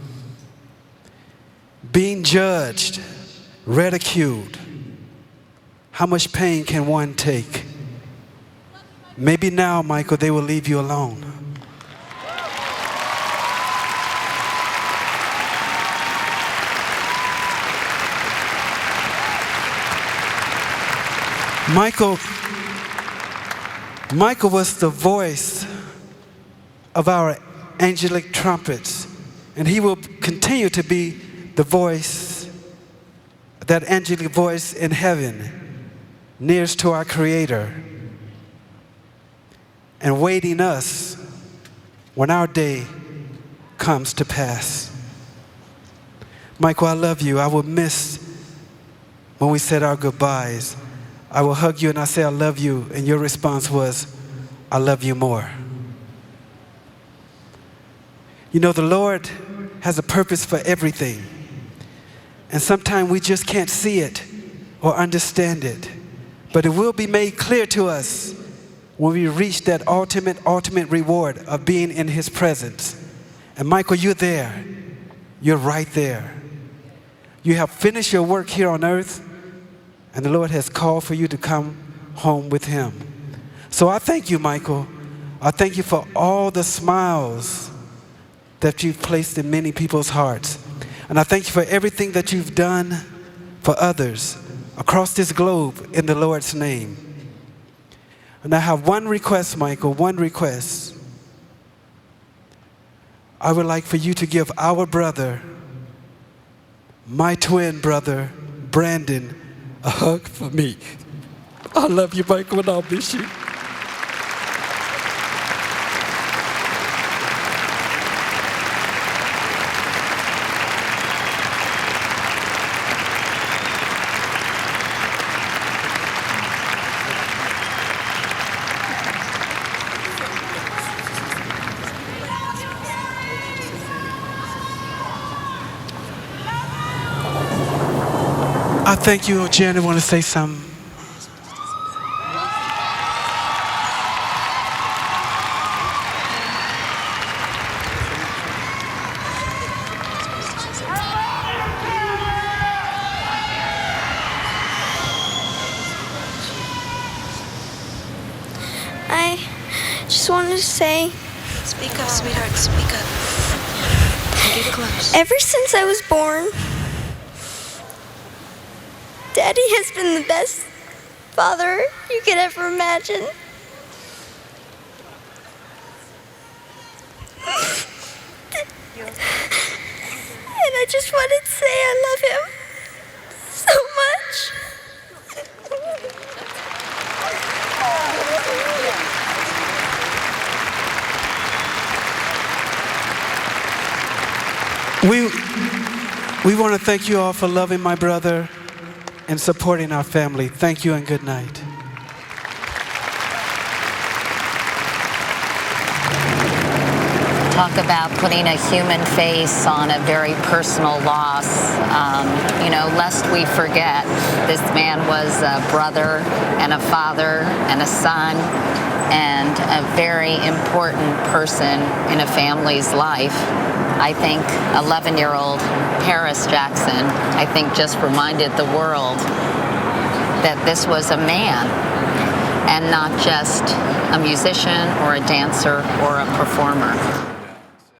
K: Being judged, ridiculed. How much pain can one take? Maybe now, Michael, they will leave you alone. Michael was the voice of our angelic trumpets, and he will continue to be the voice, that angelic voice in heaven, nearest to our Creator. and waiting us when our day comes to pass. Michael, I love you. I will miss when we said our goodbyes. I will hug you and I say I love you, and your response was, I love you more. You know, the Lord has a purpose for everything. And sometimes we just can't see it or understand it. But it will be made clear to us when we reach that ultimate reward of being in His presence. And Michael, you're there. You're right there. You have finished your work here on earth, and the Lord has called for you to come home with Him. So I thank you, Michael. I thank you for all the smiles that you've placed in many people's hearts. And I thank you for everything that you've done for others across this globe in the Lord's name. And I have one request, Michael, one request. I would like for you to give our brother, my twin brother, Brandon, a hug for me. I love you, Michael, and I'll miss you. I thank you. Janet, want to say something?
G: I just wanted to say,
N: speak up, sweetheart, speak up. Get close.
G: Ever since I was born, Daddy has been the best father you could ever imagine. And I just wanted to say I love him so
K: much. We want to thank you all for loving my brother and supporting our family. Thank you and good night.
A: Talk about putting a human face on a very personal loss. You know, lest we forget, this man was a brother and a father and a son and a very important person in a family's life. I think 11-year-old Paris Jackson, I think, just reminded the world that this was a man and not just a musician or a dancer or a performer.